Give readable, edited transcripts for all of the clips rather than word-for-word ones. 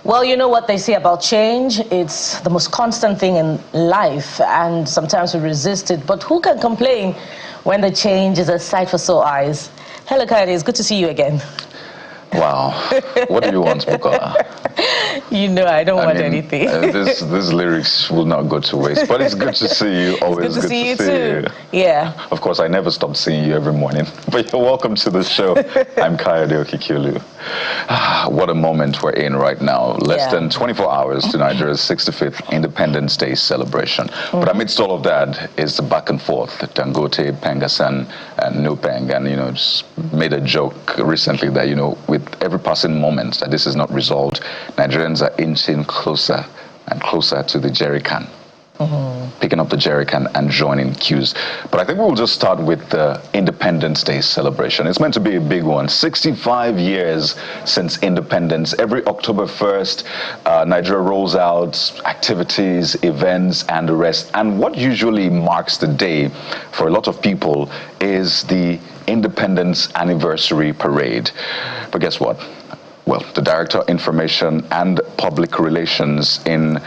Well, you know what they say about change? It's the most constant thing in life, and sometimes we resist it. But who can complain when the change is a sight for sore eyes? Hello, Kayode. It's good to see you again. Wow. What do you want, Bukola? You know I don't want anything. These lyrics will not go to waste, but it's good to see you. Always good to see you too. Yeah. Of course, I never stop seeing you every morning, but you're welcome to the show. I'm Kayode Okikiolu. What a moment we're in right now. Less than 24 hours to Nigeria's 65th Independence Day celebration. But amidst all of that is the back and forth. Dangote, PENGASSAN, and NUPENG, and just made a joke recently that with every passing moment that this is not resolved, Nigerians are inching closer and closer to the jerry can. Picking up the jerry can and joining queues. But I think we'll just start with the Independence Day celebration. It's meant to be a big one. 65 years since independence. Every October 1st, Nigeria rolls out activities, events, and the rest. And what usually marks the day for a lot of people is the Independence Anniversary Parade. But guess what? Well, the Director of Information and Public Relations in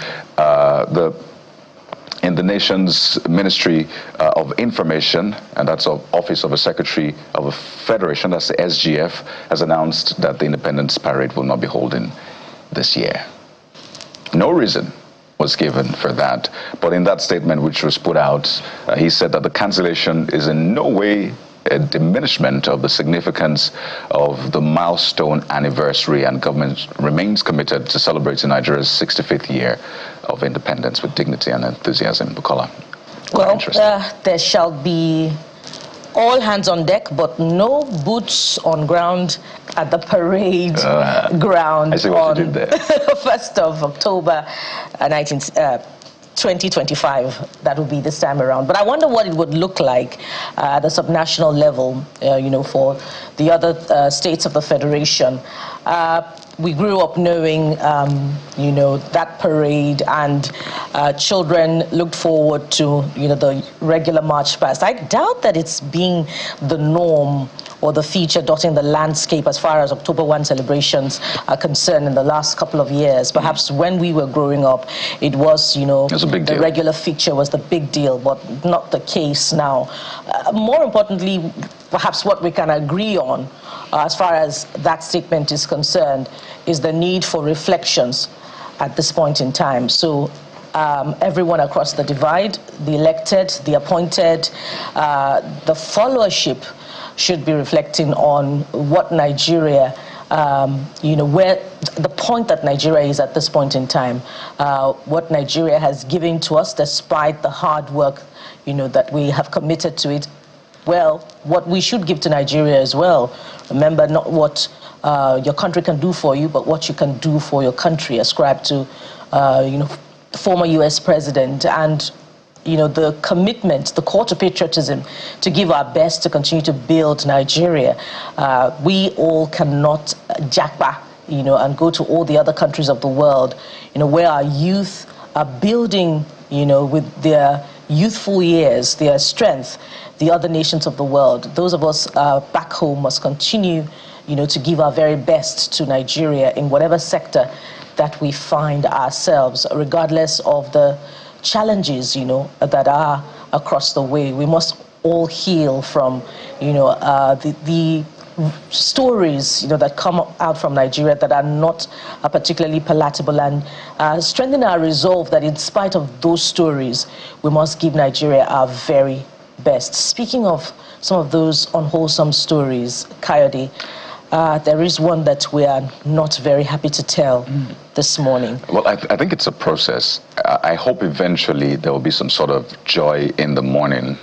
the nation's Ministry of Information, and that's the Office of a Secretary of a Federation, that's the SGF, has announced that the Independence Parade will not be holding this year. No reason was given for that, but in that statement which was put out, he said that the cancellation is in no way a diminishment of the significance of the milestone anniversary, and government remains committed to celebrating Nigeria's 65th year of independence with dignity and enthusiasm. Bukola, well, there shall be all hands on deck, but no boots on ground at the parade ground. I see what you did there. 1st of October, 2025, that will be this time around. But I wonder what it would look like at the subnational level, for the other states of the Federation. We grew up knowing, that parade, and children looked forward to, the regular march past. I doubt that it's being the norm or the feature dotting the landscape as far as October 1 celebrations are concerned in the last couple of years. Perhaps when we were growing up, it was, the regular feature was the big deal, but not the case now. More importantly, perhaps what we can agree on as far as that statement is concerned is the need for reflections at this point in time. So everyone across the divide, the elected, the appointed, the followership should be reflecting on what Nigeria, where the point that Nigeria is at this point in time, what Nigeria has given to us despite the hard work, that we have committed to it. Well, what we should give to Nigeria as well. Remember, not what your country can do for you, but what you can do for your country. Ascribed to, former U.S. president, and the commitment, the call to patriotism, to give our best to continue to build Nigeria. We all cannot jackpot, and go to all the other countries of the world, where our youth are building, with their youthful years, their strength, the other nations of the world. Those of us back home must continue, to give our very best to Nigeria in whatever sector that we find ourselves, regardless of the challenges, that are across the way. We must all heal from, the stories, that come out from Nigeria that are not particularly palatable, and strengthen our resolve that in spite of those stories, we must give Nigeria our very best. Speaking of some of those unwholesome stories, Kayode, there is one that we are not very happy to tell this morning. Well, I think it's a process. I hope eventually there will be some sort of joy in the morning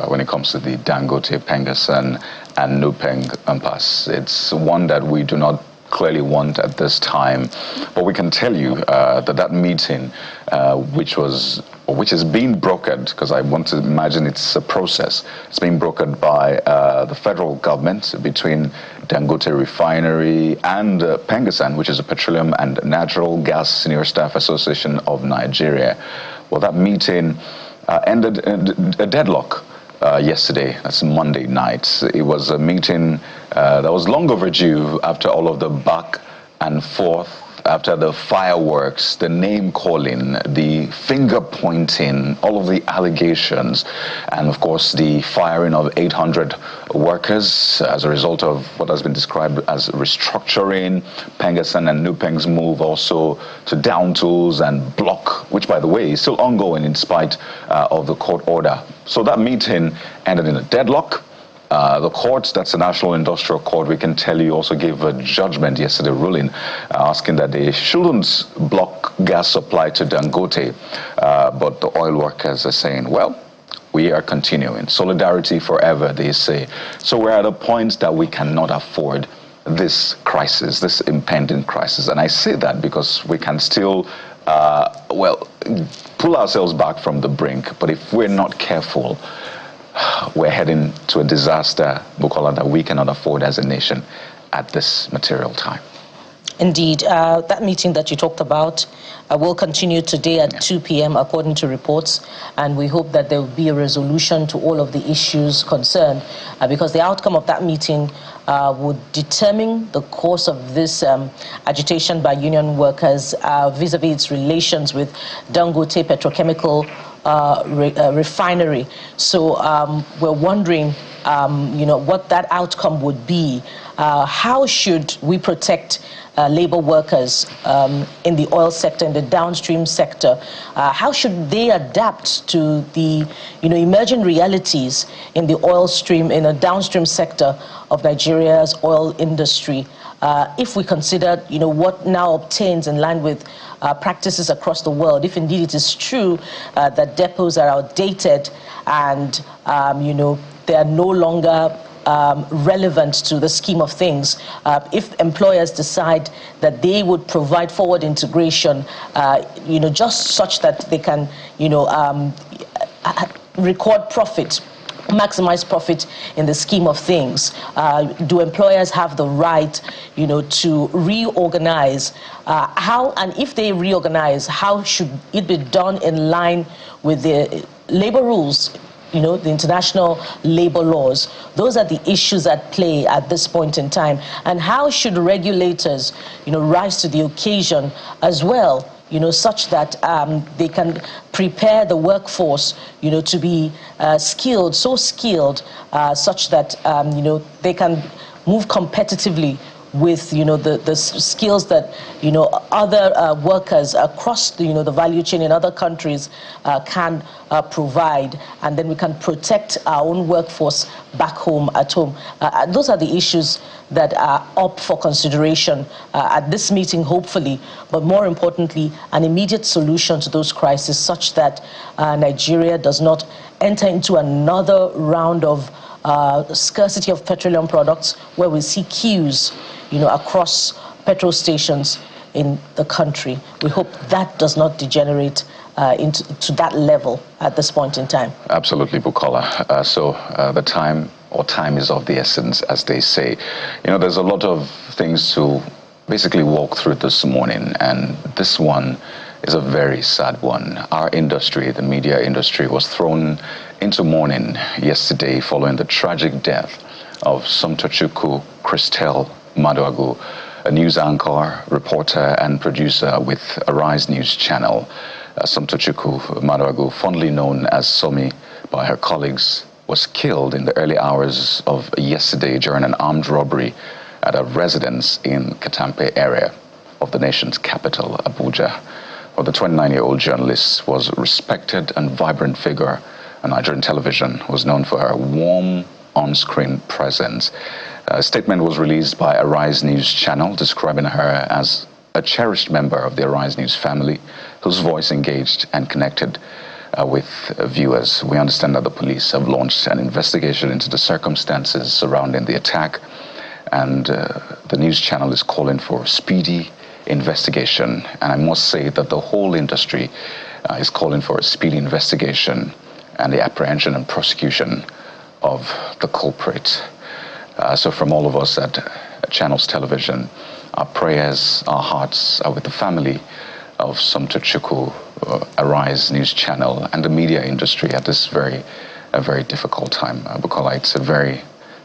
when it comes to the Dangote, PENGASSAN, and NUPENG impasse. It's one that we do not clearly want at this time, but we can tell you that meeting, which is being brokered, because I want to imagine it's a process. It's being brokered by the federal government between Dangote Refinery and PENGASSAN, which is a Petroleum and Natural Gas Senior Staff Association of Nigeria. Well, that meeting ended in a deadlock yesterday. That's Monday night. It was a meeting that was long overdue after all of the back and forth after the fireworks, the name calling, the finger pointing, all of the allegations, and of course the firing of 800 workers as a result of what has been described as restructuring, PENGASSAN and Nupeng's move also to down tools and block, which by the way is still ongoing in spite of the court order. So that meeting ended in a deadlock. The court, that's the National Industrial Court, we can tell you, also gave a judgment yesterday ruling asking that they shouldn't block gas supply to Dangote. But the oil workers are saying, well, we are continuing. Solidarity forever, they say. So we're at a point that we cannot afford this crisis, this impending crisis. And I say that because we can still, pull ourselves back from the brink. But if we're not careful, we're heading to a disaster, Bukola, that we cannot afford as a nation at this material time. Indeed. That meeting that you talked about will continue today at 2 p.m. according to reports, and we hope that there will be a resolution to all of the issues concerned, because the outcome of that meeting would determine the course of this agitation by union workers vis-a-vis its relations with Dangote Petrochemical Refinery. So we're wondering, what that outcome would be. How should we protect labor workers in the oil sector, in the downstream sector? How should they adapt to the emerging realities in the oil stream, in a downstream sector of Nigeria's oil industry? If we consider what now obtains in line with practices across the world, if indeed it is true that depots are outdated and they are no longer relevant to the scheme of things, if employers decide that they would provide forward integration, just such that they can, record profit, maximize profit in the scheme of things, do employers have the right, to reorganize? And if they reorganize, how should it be done in line with the labor rules? The international labor laws. Those are the issues at play at this point in time. And how should regulators, rise to the occasion as well, such that they can prepare the workforce, to be skilled, so skilled, such that, they can move competitively with the skills that other workers across the value chain in other countries can provide, and then we can protect our own workforce back home at home. Those are the issues that are up for consideration at this meeting, hopefully, but more importantly, an immediate solution to those crises, such that Nigeria does not enter into another round of scarcity of petroleum products, where we see queues across petrol stations in the country. We hope that does not degenerate to that level at this point in time. Absolutely, Bukola. So the time is of the essence, as they say. There's a lot of things to basically walk through this morning, and this one is a very sad one. Our industry, the media industry, was thrown into mourning yesterday following the tragic death of Somtochukwu Christelle Maduagu, a news anchor, reporter, and producer with Arise News Channel. Somtochukwu Maduagu, fondly known as Somi by her colleagues, was killed in the early hours of yesterday during an armed robbery at a residence in Katampe area of the nation's capital, Abuja. Well, the 29-year-old journalist was a respected and vibrant figure on Nigerian television, was known for her warm on-screen presence. A statement was released by Arise News Channel describing her as a cherished member of the Arise News family, whose voice engaged and connected with viewers. We understand that the police have launched an investigation into the circumstances surrounding the attack, and the news channel is calling for speedy investigation. And I must say that the whole industry is calling for a speedy investigation and the apprehension and prosecution of the culprit. So from all of us at Channels Television, our prayers, our hearts are with the family of Somtochukwu, Arise News Channel, and the media industry at this very difficult time. Bukola, it's a very,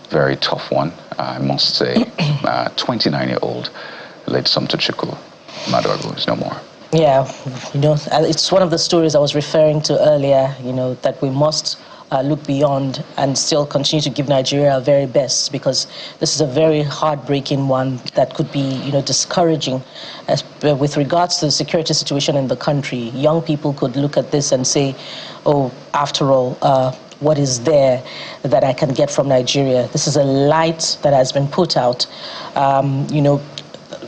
very tough one, I must say. 29-year-old late Somtochukwu Maduagu is no more. Yeah, it's one of the stories I was referring to earlier, that we must look beyond and still continue to give Nigeria our very best, because this is a very heartbreaking one that could be, discouraging with regards to the security situation in the country. Young people could look at this and say, oh, after all, what is there that I can get from Nigeria? This is a light that has been put out.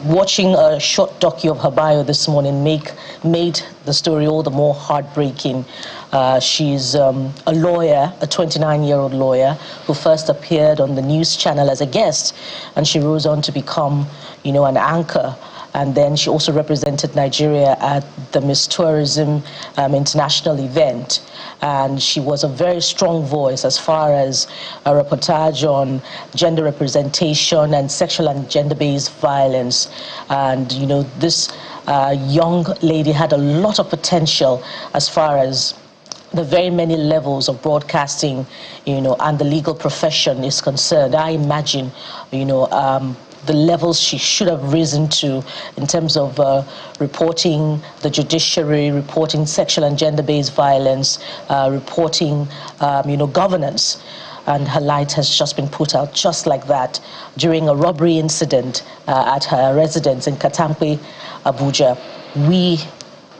Watching a short docu of her bio this morning made the story all the more heartbreaking. She's a lawyer, a 29-year-old lawyer, who first appeared on the news channel as a guest, and she rose on to become, an anchor. And then she also represented Nigeria at the Miss Tourism International event. And she was a very strong voice as far as a reportage on gender representation and sexual and gender-based violence. And, this young lady had a lot of potential as far as the very many levels of broadcasting, and the legal profession is concerned. I imagine, the levels she should have risen to in terms of reporting the judiciary, reporting sexual and gender-based violence, reporting, governance. And her light has just been put out just like that during a robbery incident at her residence in Katampe, Abuja. We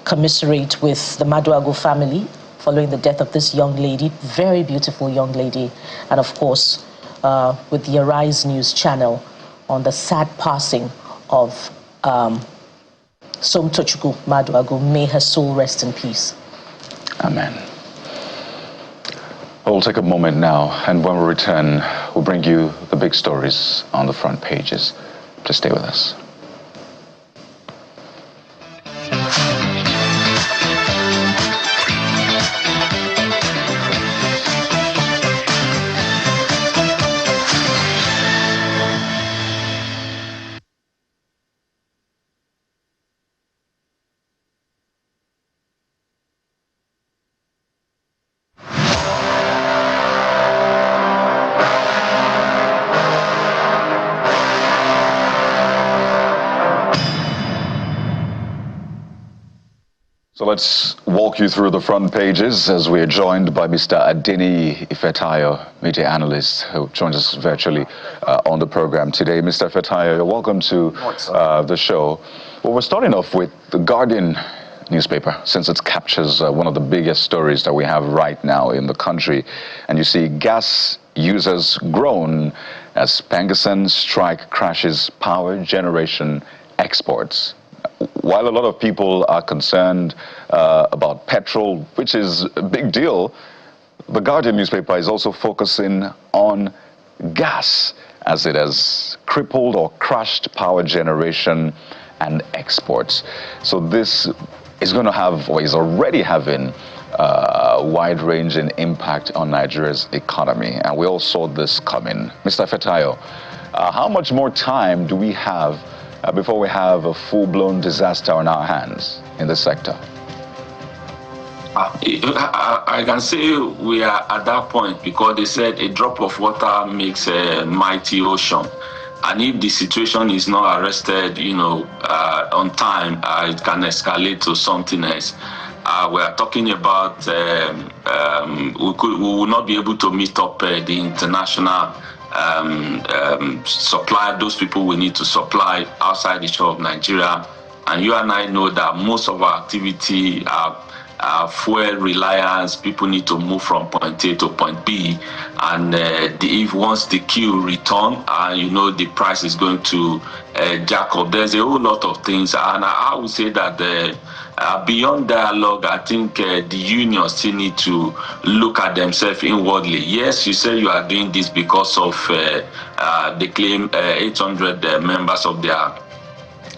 commiserate with the Maduagu family following the death of this young lady, very beautiful young lady, and of course, with the Arise News channel on the sad passing of Somtochukwu Maduagu. May her soul rest in peace. Amen. We'll take a moment now, and when we return, we'll bring you the big stories on the front pages. Please stay with us. So let's walk you through the front pages as we are joined by Mr. Adeni Ifetayo, media analyst, who joins us virtually on the program today. Mr. Ifetayo, you're welcome to the show. Well, we're starting off with the Guardian newspaper, since it captures one of the biggest stories that we have right now in the country. And you see gas users groan as PENGASSAN strike crashes power generation exports. While a lot of people are concerned about petrol, which is a big deal, the Guardian newspaper is also focusing on gas, as it has crippled or crushed power generation and exports. So this is going to have, or is already having, a wide-ranging impact on Nigeria's economy. And we all saw this coming. Mr. Ifetayo, how much more time do we have before we have a full-blown disaster on our hands in this sector? I can say we are at that point, because they said a drop of water makes a mighty ocean. And if the situation is not arrested, on time, it can escalate to something else. We are talking about we will not be able to meet up the international supply, those people we need to supply outside the shore of Nigeria. And you and I know that most of our activity are fuel reliance. People need to move from point A to point B, and if once the queue return, the price is going to jack up. There's a whole lot of things, and I would say that beyond dialogue, I think the unions still need to look at themselves inwardly. Yes, you say you are doing this because of they claim 800 members of their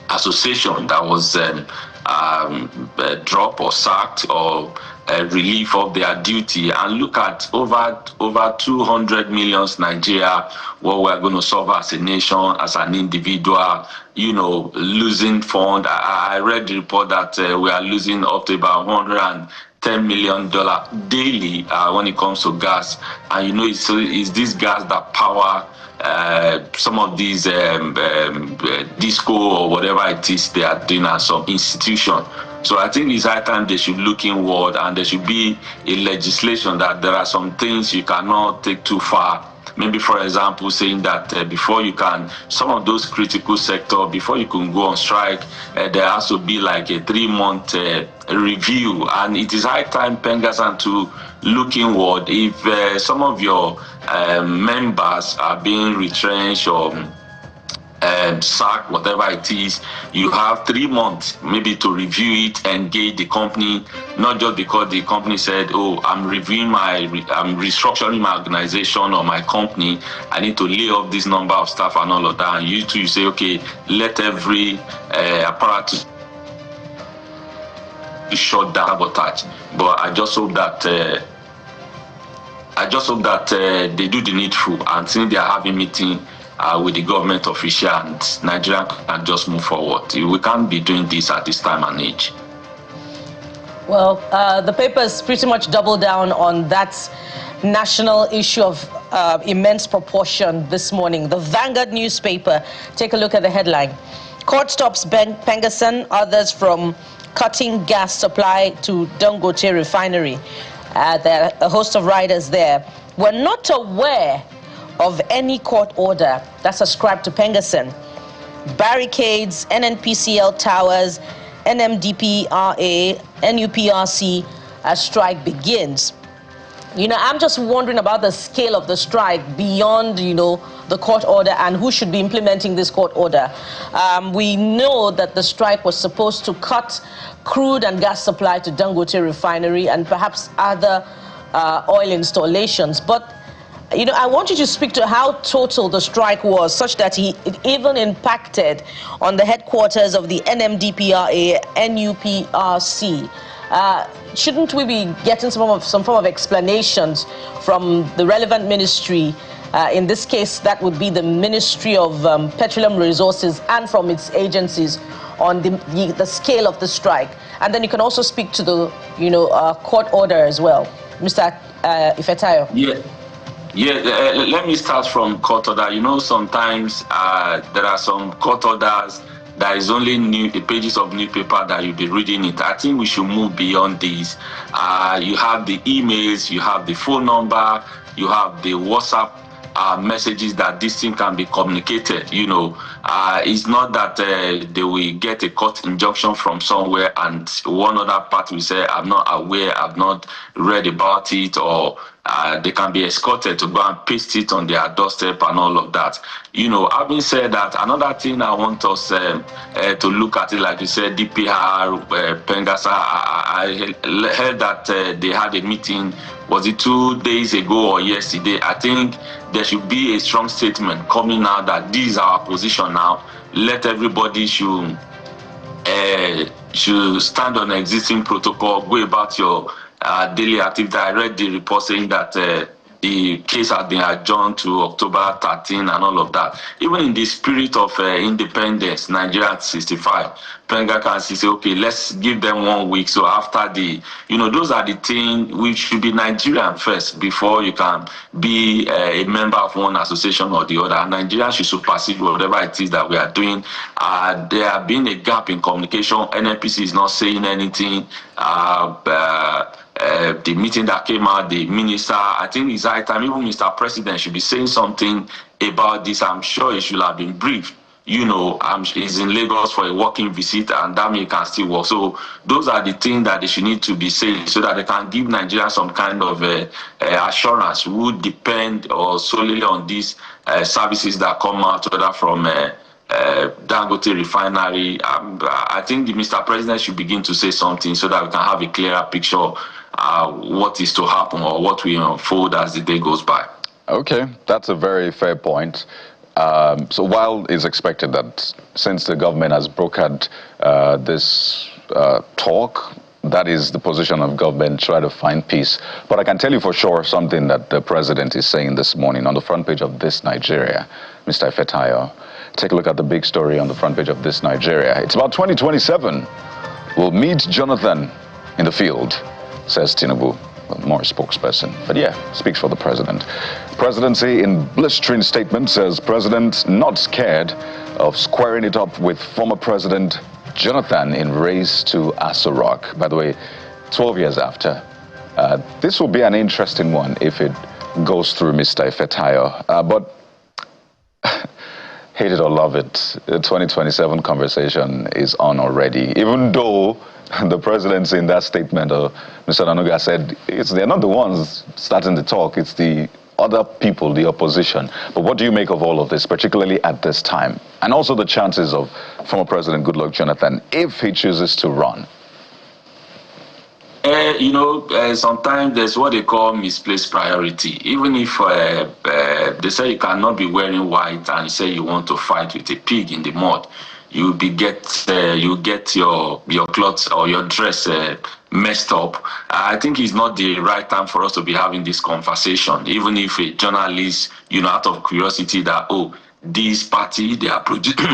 association that was dropped or sacked or relief of their duty, and look at over 200 million Nigeria, what we're going to solve as a nation, as an individual, losing fund. I read the report that we are losing up to about $110 million daily when it comes to gas. And it's this gas that power some of these disco or whatever it is they are doing at some institution. So I think it's high time they should look inward, and there should be a legislation that there are some things you cannot take too far. Maybe, for example, saying that before you can, some of those critical sectors, before you can go on strike, there has to be like a 3-month review. And it is high time, PENGASSAN, to look inward. If some of your members are being retrenched or sack, whatever it is, you have 3 months maybe to review it, engage the company, not just because the company said, oh, I'm restructuring my organization or my company, I need to lay off this number of staff and all of that. And you say, okay, let every apparatus shut down, sabotage. But I just hope that they do the needful, and since they are having meeting with the government official, and Nigeria can just move forward. We can't be doing this at this time and age. Well, the papers pretty much double down on that national issue of immense proportion this morning. The Vanguard newspaper, take a look at the headline. Court stops PENGASSAN, others from cutting gas supply to Dangote Refinery. There are a host of writers there. We're not aware of any court order that's ascribed to PENGASSAN. Barricades, NNPCL towers, NMDPRA, NUPRC as strike begins. I'm just wondering about the scale of the strike beyond, the court order and who should be implementing this court order. We know that the strike was supposed to cut crude and gas supply to Dangote Refinery and perhaps other oil installations. But I want you to speak to how total the strike was, such that it even impacted on the headquarters of the NMDPRA, NUPRC. Shouldn't we be getting some form of explanations from the relevant ministry? In this case, that would be the Ministry of Petroleum Resources, and from its agencies on the scale of the strike. And then you can also speak to the court order as well, Mr. Ifetayo. Yeah, let me start from court order. Sometimes there are some court orders that is only pages of newspaper that you'll be reading it. I think we should move beyond these. You have the emails, you have the phone number, you have the WhatsApp messages that this thing can be communicated. It's not that they will get a court injunction from somewhere and one other party will say, I'm not aware, I've not read about it, or they can be escorted to go and paste it on their doorstep and all of that. Having said that, another thing I want us to look at it, like you said, DPR, PENGASSAN, I heard that they had a meeting, was it 2 days ago or yesterday? I think there should be a strong statement coming out that this is our position now. Let everybody should stand on existing protocol, go about your daily activity. I read the report saying that the case has been adjourned to October 13 and all of that. Even in the spirit of independence, Nigeria at 65, PENGASSAN can say, okay, let's give them 1 week. So after those are the things which should be Nigerian first before you can be a member of one association or the other. Nigeria should supersede whatever it is that we are doing. There have been a gap in communication. NNPC is not saying anything. The meeting that came out, the minister, I think it's high time, even Mr. President should be saying something about this. I'm sure he should have been briefed. He's in Lagos for a working visit, and that may can still work. So those are the things that they should need to be saying, so that they can give Nigeria some kind of assurance. We would depend solely on these services that come out, whether from Dangote Refinery. I think the Mr. President should begin to say something so that we can have a clearer picture what is to happen or what will unfold as the day goes by. Okay, that's a very fair point. So while it's expected that since the government has brokered this talk, that is the position of government, try to find peace. But I can tell you for sure something that the president is saying this morning on the front page of This Nigeria, Mr. Ifetayo, Take a look at the big story on the front page of This Nigeria. It's about 2027. We'll meet Jonathan in the field, says Tinubu. Well, more a spokesperson, but yeah, speaks for the president. Presidency in blistering statement says president not scared of squaring it up with former president Jonathan in race to Aso Rock. By the way, 12 years after. This will be an interesting one if it goes through Mr. Ifetayo. But hate it or love it, the 2027 conversation is on already. Even though the presidency in that statement, Mr. Nanuga said, they're not the ones starting the talk, it's the other people, the opposition. But what do you make of all of this, particularly at this time? And also the chances of former President Goodluck Jonathan, if he chooses to run? Sometimes there's what they call misplaced priority. Even if they say you cannot be wearing white and you say you want to fight with a pig in the mud, you get your clothes or your dress messed up. I think it's not the right time for us to be having this conversation. Even if a journalist, out of curiosity that, this party, they are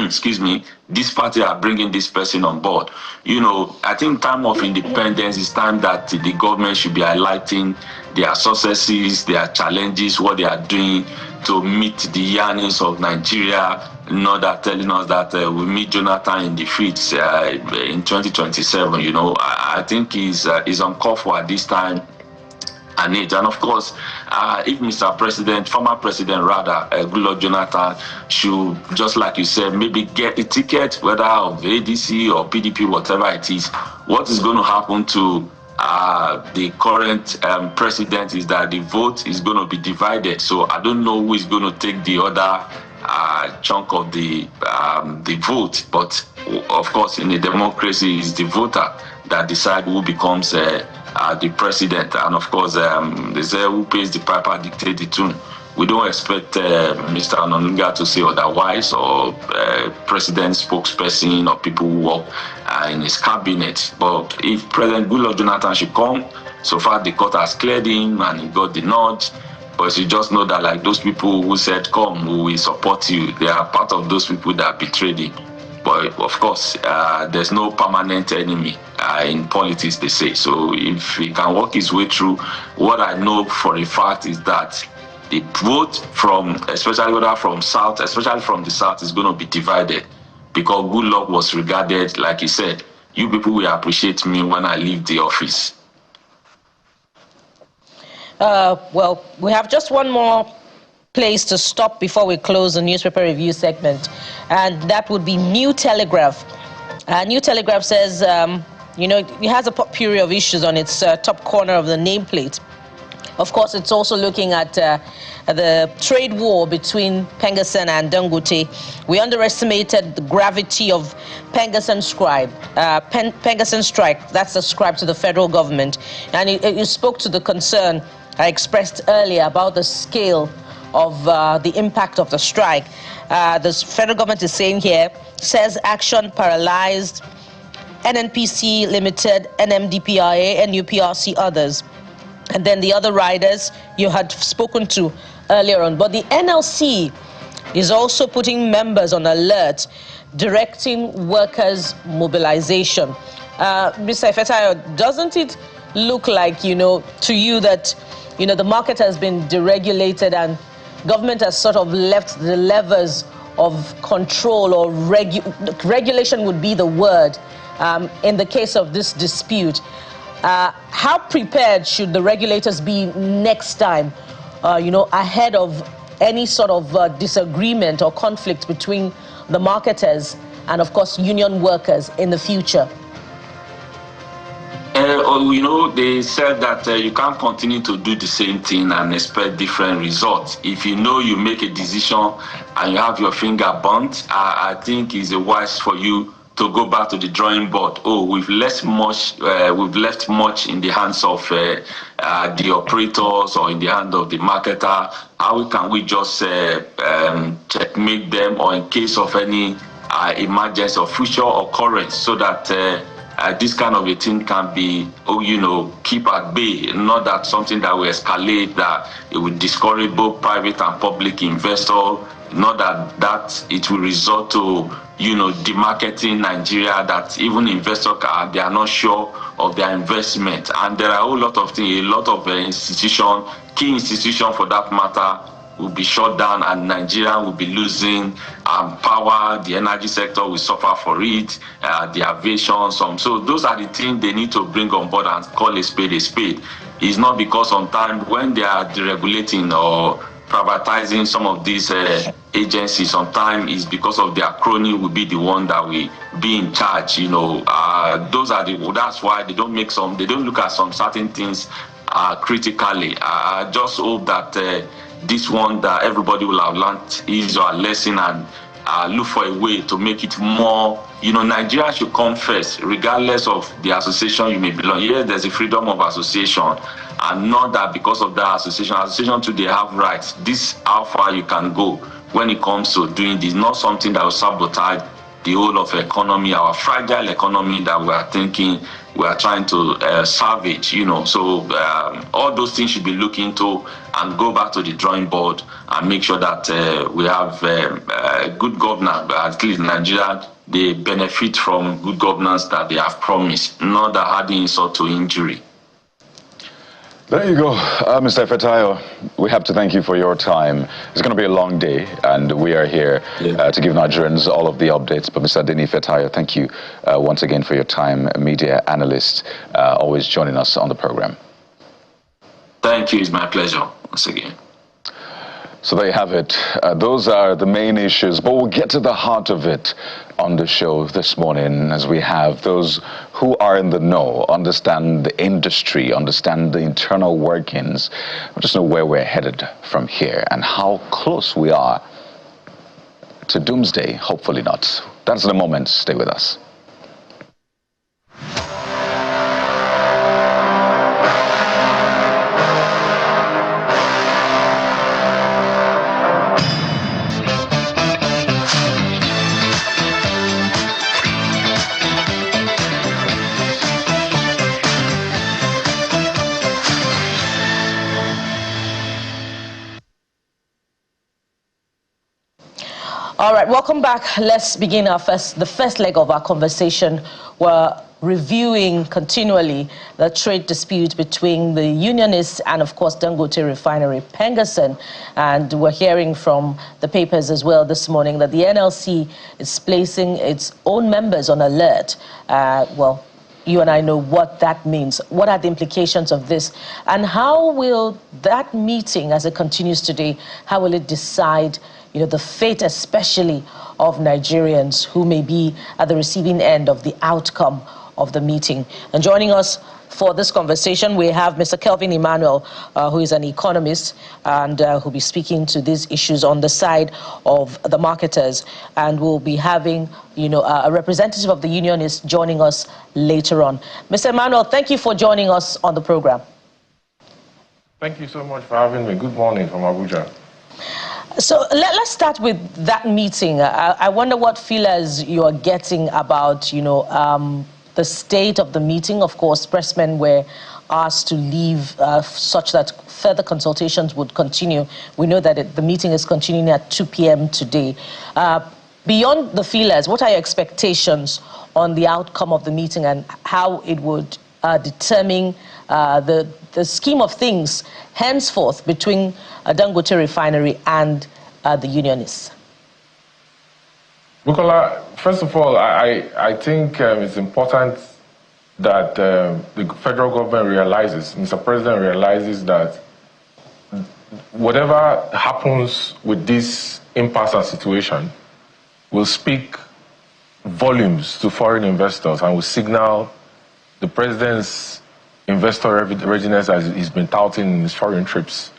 excuse me, this party are bringing this person on board. I think time of independence is time that the government should be highlighting their successes, their challenges, what they are doing to meet the yearnings of Nigeria, not that telling us that we meet Jonathan in defeat in 2027. I think is uncalled for at this time and age. And of course, if Mr. President, former President rather, Goodluck Jonathan should, just like you said, maybe get a ticket, whether of ADC or PDP, whatever it is, what is going to happen to the current president is that the vote is going to be divided. So I don't know who is going to take the other chunk of the vote. But of course, in a democracy, it's the voter that decide who becomes the president. And of course, they say who pays the piper dictate the tune. We don't expect Mr. Anonunga to say otherwise, or president spokesperson, or people who work in his cabinet. But if President Goodluck Jonathan should come, so far the court has cleared him and he got the nod. But you just know that, like those people who said, come, we will support you, they are part of those people that betrayed him. But of course, there's no permanent enemy in politics, they say. So if he can work his way through, what I know for a fact is that the vote from, especially from the south, is going to be divided, because Goodluck was regarded, like he said, you people will appreciate me when I leave the office. Well, we have just one more place to stop before we close the newspaper review segment, and that would be New Telegraph. New Telegraph says, it has a potpourri of issues on its top corner of the nameplate. Of course, it's also looking at the trade war between PENGASSAN and Dangote. We underestimated the gravity of PENGASSAN strike. PENGASSAN strike, that's ascribed to the federal government. And you spoke to the concern I expressed earlier about the scale of the impact of the strike. The federal government is saying here, says action paralyzed, NNPC Limited, NMDPRA, NUPRC, others. And then the other riders you had spoken to earlier on. But the NLC is also putting members on alert, directing workers' mobilization. Mr. Ifetayo, doesn't it look like, to you that, the market has been deregulated and government has sort of left the levers of control, or regulation would be the word, in the case of this dispute? How prepared should the regulators be next time, ahead of any sort of disagreement or conflict between the marketers and, of course, union workers in the future? They said that you can't continue to do the same thing and expect different results. If you make a decision and you have your finger burnt, I think it's wise for you to go back to the drawing board. We've left much in the hands of the operators or in the hand of the marketer. How can we just checkmate them, or in case of any emergency or future occurrence, so that this kind of a thing can be, keep at bay, not that something that will escalate, that it will discourage both private and public investors not that it will result to, demarketing Nigeria, that even investors they are not sure of their investment. And there are a whole lot of things, a lot of key institutions for that matter, will be shut down, and Nigeria will be losing power. The energy sector will suffer for it, the aviation, So those are the things they need to bring on board and call a spade a spade. It's not because sometimes when they are deregulating or privatizing some of these agencies, sometimes it's because of their crony will be the one that will be in charge. That's why they don't look at some certain things critically. I just hope that this one, that everybody will have learned his or her lesson and look for a way to make it more. Nigeria should come first, regardless of the association you may belong. Yes, there's a freedom of association, and not that because of that association too, they have rights. This how far you can go when it comes to doing this, not something that will sabotage the whole of economy, our fragile economy that we are trying to salvage, So all those things should be looked into and go back to the drawing board and make sure that we have good governance. At least Nigeria, they benefit from good governance that they have promised, not that adding insult to injury. There you go, Mr. Fetayo. We have to thank you for your time. It's going to be a long day, and we are here to give Nigerians all of the updates. But Mr. Dini Fetayo, thank you once again for your time, media analyst, always joining us on the program. Thank you. It's my pleasure once again. So there you have it. Those are the main issues, but we'll get to the heart of it on the show this morning, as we have those who are in the know, understand the industry, understand the internal workings, just know where we're headed from here and how close we are to doomsday. Hopefully not. That's the moment. Stay with us. All right, welcome back. Let's begin the first leg of our conversation. We're reviewing continually the trade dispute between the unionists and, of course, Dangote Refinery, PENGASSAN. And we're hearing from the papers as well this morning that the NLC is placing its own members on alert. Well, you and I know what that means. What are the implications of this? And how will that meeting, as it continues today, how will it decide the fate especially of Nigerians who may be at the receiving end of the outcome of the meeting? And joining us for this conversation, we have Mr. Kelvin Emmanuel, who is an economist and who'll be speaking to these issues on the side of the marketers. And we'll be having, a representative of the unionists joining us later on. Mr. Emmanuel, thank you for joining us on the program. Thank you so much for having me. Good morning from Abuja. So let's start with that meeting. I wonder what feelers you're getting about, the state of the meeting. Of course, pressmen were asked to leave such that further consultations would continue. We know that the meeting is continuing at 2 p.m. today. Beyond the feelers, what are your expectations on the outcome of the meeting and how it would determine the scheme of things henceforth between Dangote Refinery and the unionists? Bukola, first of all, I think it's important that the federal government realizes, Mr. President realizes that whatever happens with this impasse and situation will speak volumes to foreign investors and will signal the president's investor readiness as he's been touting in his foreign trips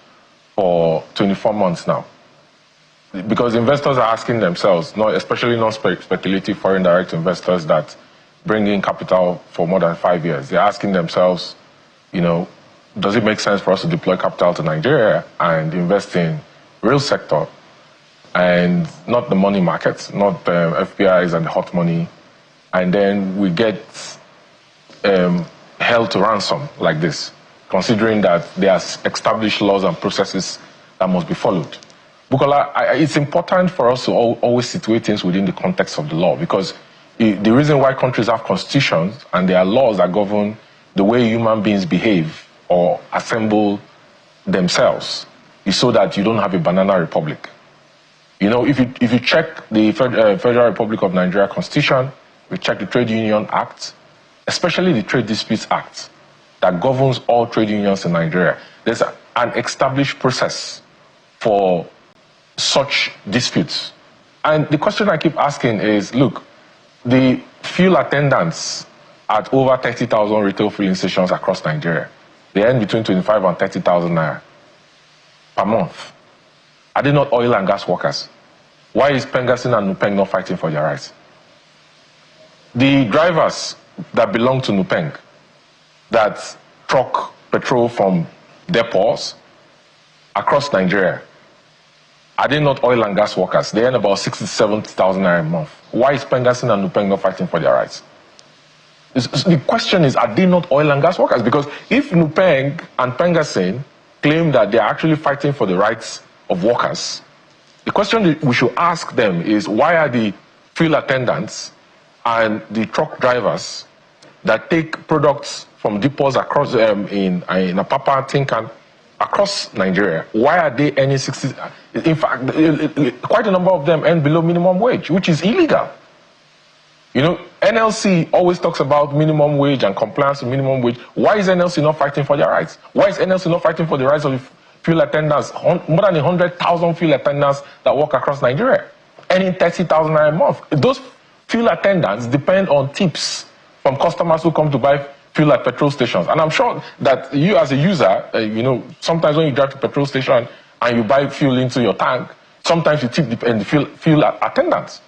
for 24 months now. Because investors are asking themselves, especially non-speculative foreign direct investors that bring in capital for more than 5 years, they're asking themselves, does it make sense for us to deploy capital to Nigeria and invest in real sector and not the money markets, not FPIs and the hot money, and then we get held to ransom like this, considering that there are established laws and processes that must be followed. Bukola, it's important for us to always situate things within the context of the law, because the reason why countries have constitutions and there are laws that govern the way human beings behave or assemble themselves is so that you don't have a banana republic. You know, if you check the Federal Republic of Nigeria Constitution, we check the Trade Union Act, especially the Trade Disputes Act that governs all trade unions in Nigeria. There's an established process for such disputes. And the question I keep asking is, look, the fuel attendants at over 30,000 retail filling stations across Nigeria, they earn between 25 and 30,000 naira per month. Are they not oil and gas workers? Why is PENGASSAN and NUPENG not fighting for their rights? The drivers that belong to NUPENG, that truck petrol from depots across Nigeria, are they not oil and gas workers? They earn about 67,000 naira a month. Why is PENGASSAN and NUPENG not fighting for their rights? The question is, are they not oil and gas workers? Because if NUPENG and PENGASSAN claim that they are actually fighting for the rights of workers, the question that we should ask them is, why are the fuel attendants and the truck drivers that take products from depots across in Apapa, Tinkan, across Nigeria, why are they earning 60? In fact, quite a number of them earn below minimum wage, which is illegal. You know, NLC always talks about minimum wage and compliance with minimum wage. Why is NLC not fighting for their rights? Why is NLC not fighting for the rights of fuel attendants? More than 100,000 fuel attendants that work across Nigeria, earning 30,000 a month. Those fuel attendants depend on tips from customers who come to buy fuel at petrol stations. And I'm sure that you as a user, you know, sometimes when you drive to a petrol station and you buy fuel into your tank, sometimes you tip the fuel attendants.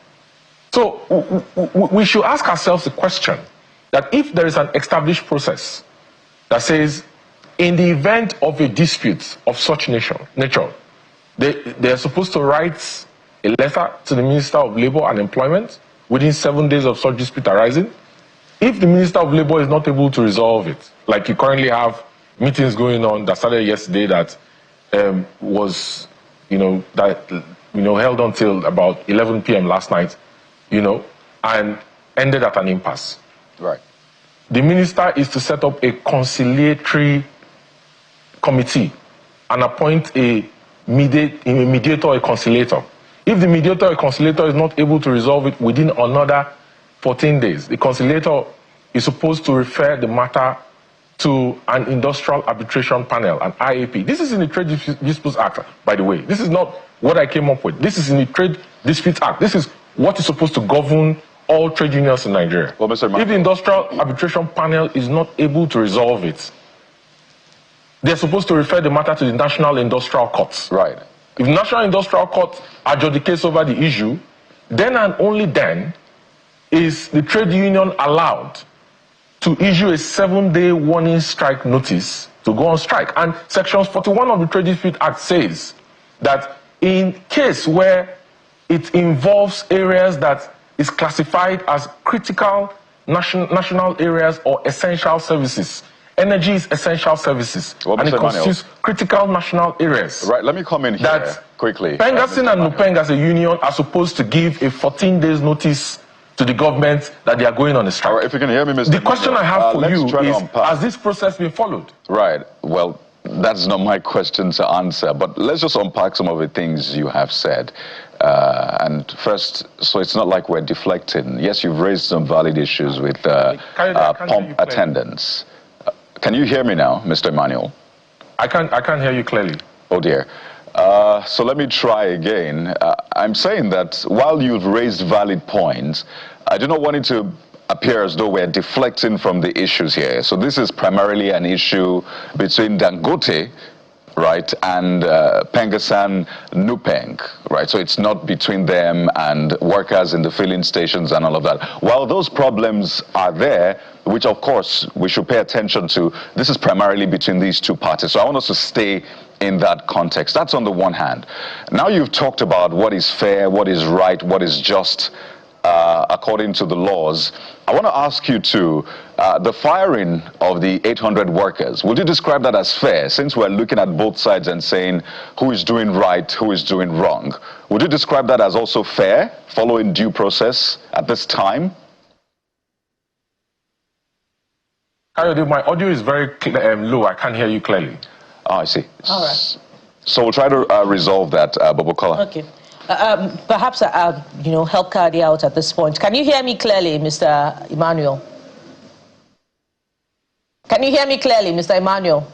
So we should ask ourselves the question that if there is an established process that says, in the event of a dispute of such nature, they are supposed to write a letter to the Minister of Labour and Employment within 7 days of such dispute arising. If the Minister of Labour is not able to resolve it, like you currently have meetings going on that started yesterday that was, held until about 11 p.m. last night, and ended at an impasse. Right. The minister is to set up a conciliatory committee and appoint a mediator or a conciliator. If the mediator or conciliator is not able to resolve it within another 14 days, the conciliator is supposed to refer the matter to an industrial arbitration panel, an IAP. This is in the Trade Disputes Act, by the way. This is not what I came up with. This is in the Trade Disputes Act. This is what is supposed to govern all trade unions in Nigeria. Well, Mr. If the industrial arbitration panel is not able to resolve it, they're supposed to refer the matter to the National Industrial Court. Right. If the National Industrial Court adjudicates over the issue, then and only then is the trade union allowed to issue a 7-day warning strike notice to go on strike. And Section 41 of the Trade Dispute Act says that in case where it involves areas that is classified as critical national areas or essential services. Energy is essential services, well, and it constitutes critical national areas. Right, let me come in here quickly. PENGASSAN and NUPENG as a union are supposed to give a 14 days notice to the government that they are going on a strike. Right, if you can hear me, Mr. The question I have for you is, has this process been followed? Right, well, that's not my question to answer, but let's just unpack some of the things you have said. And first, so it's not like we're deflecting. Yes, you've raised some valid issues with pump attendants. Can you hear me now, Mr. Emmanuel? I can't hear you clearly. Oh dear. So let me try again. I'm saying that while you've raised valid points, I do not want it to appear as though we're deflecting from the issues here. So this is primarily an issue between Dangote, right, and PENGASSAN NUPENG, right? So it's not between them and workers in the filling stations and all of that. While those problems are there, which of course we should pay attention to, this is primarily between these two parties. So I want us to stay in that context. That's on the one hand. Now you've talked about what is fair, what is right, what is just. according to the laws. I want to ask you too, the firing of the 800 workers, would you describe that as fair, since we're looking at both sides and saying who is doing right, who is doing wrong? Would you describe that as also fair, following due process at this time? My audio is very low. I can't hear you clearly. Oh, I see. All right. So we'll try to resolve that, Bobokola. Okay. Perhaps help Cardi out at this point. Can you hear me clearly, Mr. Emmanuel? Can you hear me clearly, Mr. Emmanuel?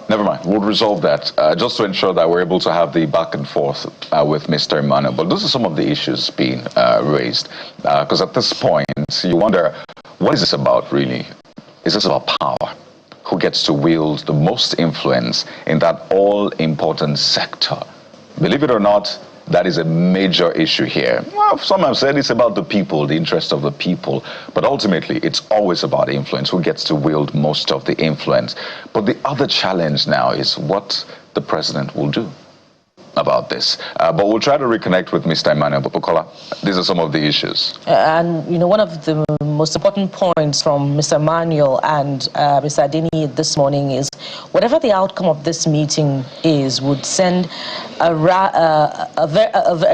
Never mind. We'll resolve that just to ensure that we're able to have the back and forth with Mr. Emmanuel. But those are some of the issues being raised. Because at this point, you wonder, what is this about, really? Is this about power? Who gets to wield the most influence in that all-important sector? Believe it or not, that is a major issue here. Well, some have said it's about the people, the interest of the people, but ultimately it's always about influence. Who gets to wield most of the influence? But the other challenge now is what the president will do about this. But we'll try to reconnect with Mr. Emmanuel Bobokola. These are some of the issues. And, one of the most important points from Mr. Emmanuel and Mr. Adini this morning is whatever the outcome of this meeting is would send a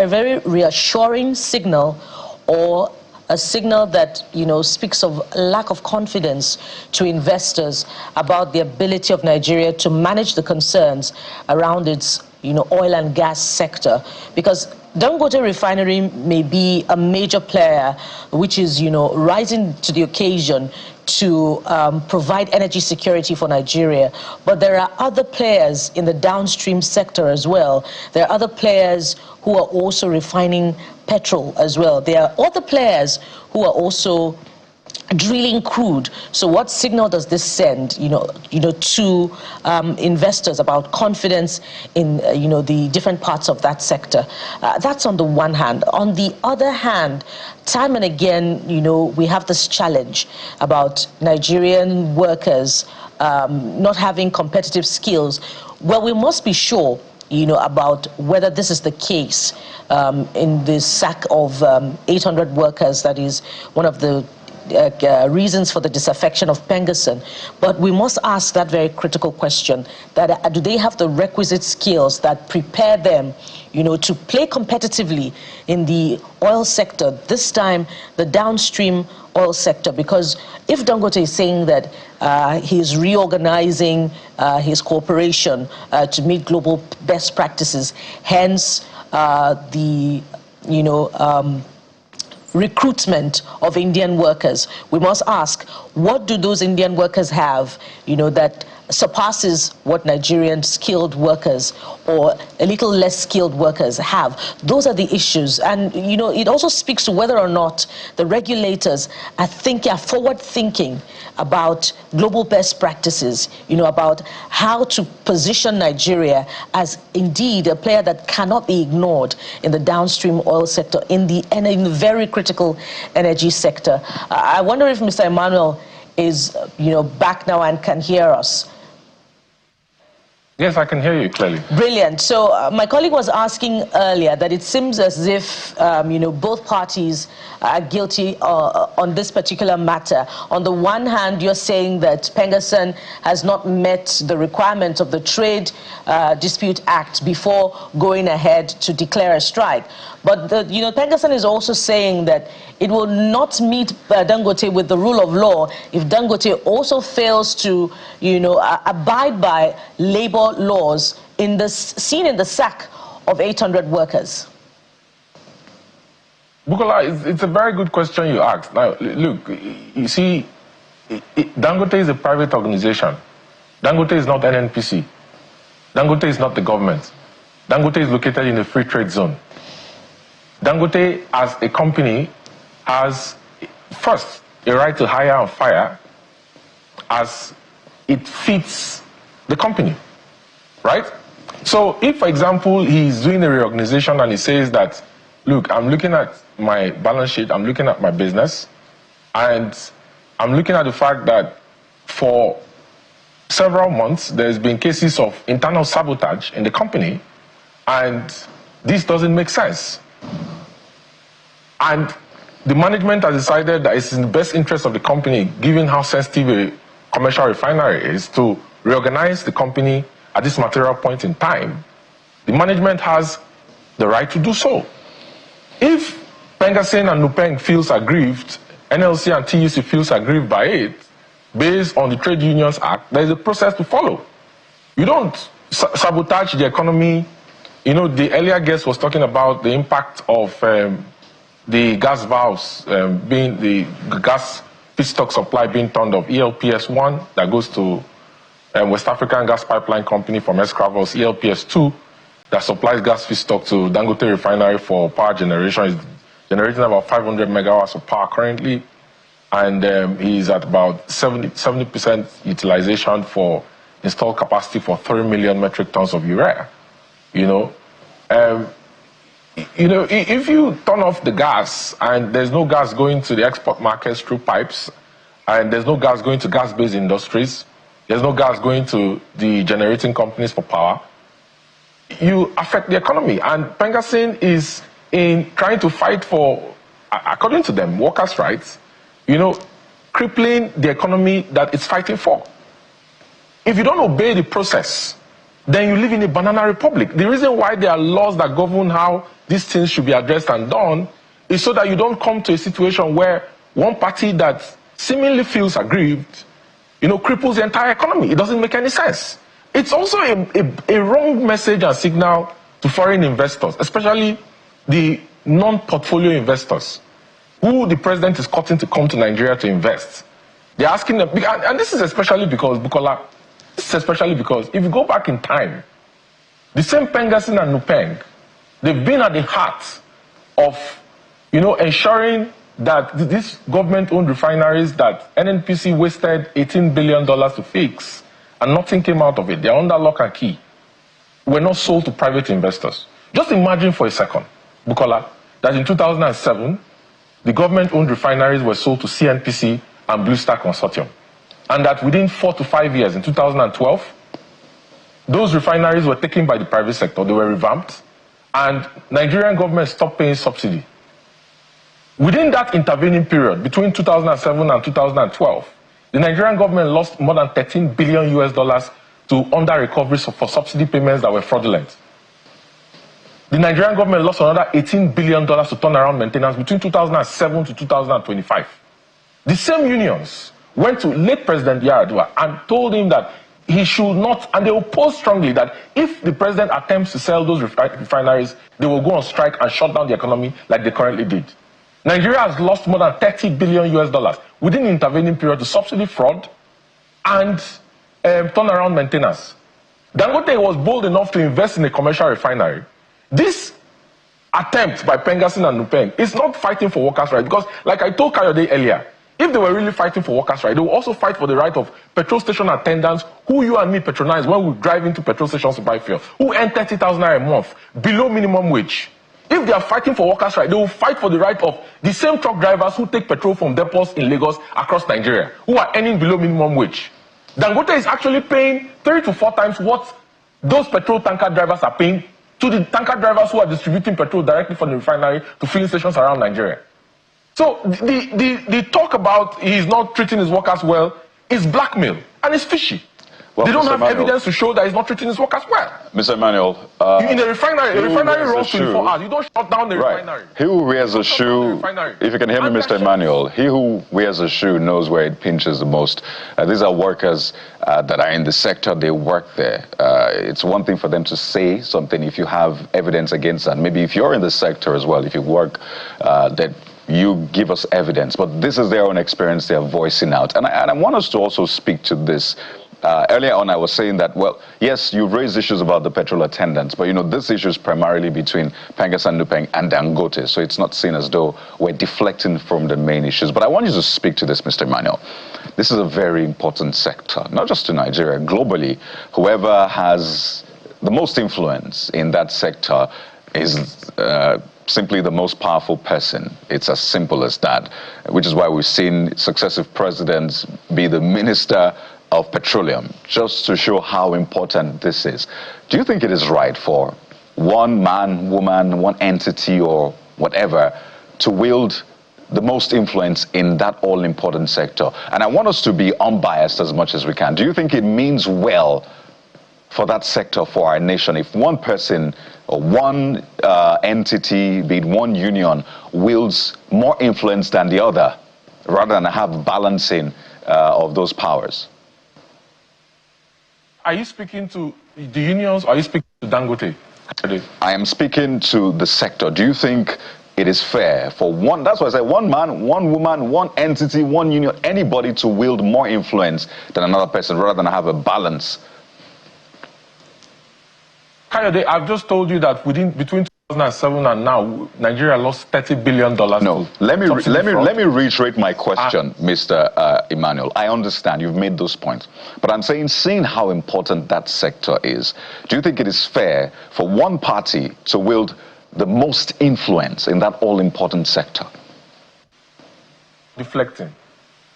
very reassuring signal, or a signal that, speaks of lack of confidence to investors about the ability of Nigeria to manage the concerns around its oil and gas sector. Because Dangote Refinery may be a major player which is, rising to the occasion to provide energy security for Nigeria. But there are other players in the downstream sector as well. There are other players who are also refining petrol as well. There are other players who are also drilling crude. So what signal does this send, to investors about confidence in, the different parts of that sector? That's on the one hand. On the other hand, time and again, we have this challenge about Nigerian workers not having competitive skills. Well, we must be sure, about whether this is the case in the sack of 800 workers. That is one of the reasons for the disaffection of PENGASSAN. But we must ask that very critical question, that do they have the requisite skills that prepare them, to play competitively in the oil sector, this time the downstream oil sector? Because if Dangote is saying that he's reorganizing his corporation to meet global best practices, hence the recruitment of Indian workers, we must ask, what do those Indian workers have, that surpasses what Nigerian skilled workers or a little less skilled workers have? Those are the issues. And, it also speaks to whether or not the regulators are forward thinking about global best practices, about how to position Nigeria as indeed a player that cannot be ignored in the downstream oil sector, in the very critical energy sector. I wonder if Mr. Emmanuel is, back now and can hear us. Yes, I can hear you clearly. Brilliant. So my colleague was asking earlier that it seems as if, both parties are guilty on this particular matter. On the one hand, you're saying that PENGASSAN has not met the requirements of the Trade Dispute Act before going ahead to declare a strike. But, PENGASSAN is also saying that it will not meet Dangote with the rule of law if Dangote also fails to, abide by labor laws seen in the sack of 800 workers. Bukola, it's a very good question you asked. Now, look, you see, Dangote is a private organization. Dangote is not NNPC. Dangote is not the government. Dangote is located in a free trade zone. Dangote, as a company, has, first, a right to hire and fire as it fits the company, right? So if, for example, he's doing a reorganization and he says that, look, I'm looking at my balance sheet, I'm looking at my business, and I'm looking at the fact that for several months, there's been cases of internal sabotage in the company, and this doesn't make sense. And the management has decided that it's in the best interest of the company, given how sensitive a commercial refinery is, to reorganize the company at this material point in time. The management has the right to do so. If PENGASSAN and NUPENG feels aggrieved, NLC and TUC feels aggrieved by it, based on the Trade Unions Act, there is a process to follow. You don't sabotage the economy. You know, the earlier guest was talking about the impact of the gas valves being the gas feedstock supply being turned off. ELPS1 that goes to West African Gas Pipeline Company from Escravos. ELPS2 that supplies gas feedstock to Dangote Refinery for power generation is generating about 500 megawatts of power currently, and he's at about 70% utilization for installed capacity for 3 million metric tons of urea. You know, if you turn off the gas and there's no gas going to the export markets through pipes, and there's no gas going to gas-based industries, there's no gas going to the generating companies for power, you affect the economy. And PENGASSAN is in trying to fight for, according to them, workers' rights, you know, crippling the economy that it's fighting for. If you don't obey the process, then you live in a banana republic. The reason why there are laws that govern how these things should be addressed and done is so that you don't come to a situation where one party that seemingly feels aggrieved, you know, cripples the entire economy. It doesn't make any sense. It's also a wrong message and signal to foreign investors, especially the non-portfolio investors, who the president is courting to come to Nigeria to invest. They're asking them, and this is especially because, Bukola, if you go back in time, the same PENGASSAN and NUPENG, they've been at the heart of, you know, ensuring that these government-owned refineries that NNPC wasted $18 billion to fix, and nothing came out of it, they're under lock and key, were not sold to private investors. Just imagine for a second, Bukola, that in 2007, the government-owned refineries were sold to CNPC and Blue Star Consortium. And that within 4 to 5 years, in 2012, those refineries were taken by the private sector, they were revamped, and Nigerian government stopped paying subsidy. Within that intervening period, between 2007 and 2012, the Nigerian government lost more than $13 billion to under-recoveries for subsidy payments that were fraudulent. The Nigerian government lost another $18 billion to turnaround maintenance between 2007 to 2025. The same unions went to late President Yar'Adua and told him that he should not, and they opposed strongly that if the president attempts to sell those refineries, they will go on strike and shut down the economy like they currently did. Nigeria has lost more than $30 billion within the intervening period to subsidy fraud and turnaround maintenance. Dangote was bold enough to invest in a commercial refinery. This attempt by PENGASSAN and NUPENG is not fighting for workers' rights, because, like I told Kayode earlier, if they were really fighting for workers' rights, they will also fight for the right of petrol station attendants, who you and me patronize when we drive into petrol stations to buy fuel, who earn 30,000 naira a month, below minimum wage. If they are fighting for workers' rights, they will fight for the right of the same truck drivers who take petrol from depots in Lagos across Nigeria, who are earning below minimum wage. Dangote is actually paying 3 to 4 times what those petrol tanker drivers are paying to the tanker drivers who are distributing petrol directly from the refinery to filling stations around Nigeria. So the talk about he's not treating his workers well is blackmail, and it's fishy. Well, they don't have evidence to show that he's not treating his workers well. Mr. Emmanuel, in the refinery runs 24 hours. You don't shut down the refinery. He who wears a shoe, if you can hear me, Mr. Emmanuel, he who wears a shoe knows where it pinches the most. These are workers that are in the sector, they work there. It's one thing for them to say something if you have evidence against that. Maybe if you're in the sector as well, if you work, that you give us evidence. But this is their own experience they're voicing out. And I want us to also speak to this. Earlier on, I was saying that, well, yes, you've raised issues about the petrol attendants, but, you know, this issue is primarily between PENGASSAN, NUPENG, and Dangote, so it's not seen as though we're deflecting from the main issues. But I want you to speak to this, Mr. Emmanuel. This is a very important sector, not just to Nigeria, globally. Whoever has the most influence in that sector is simply the most powerful person. It's as simple as that, which is why we've seen successive presidents be the minister of petroleum, just to show how important this is. Do you think it is right for one man, woman, one entity, or whatever, to wield the most influence in that all-important sector? And I want us to be unbiased as much as we can. Do you think it means well for that sector, for our nation, if one person or one entity, be it one union, wields more influence than the other, rather than have balancing of those powers? Are you speaking to the unions, or are you speaking to Dangote? I am speaking to the sector. Do you think it is fair for one, that's why I say one man, one woman, one entity, one union, anybody to wield more influence than another person, rather than have a balance? Kayode, I've just told you that between 2007 and now, Nigeria lost $30 billion. No, let me reiterate my question, Mr. Emmanuel. I understand you've made those points, but I'm saying, seeing how important that sector is, do you think it is fair for one party to wield the most influence in that all-important sector? Deflecting.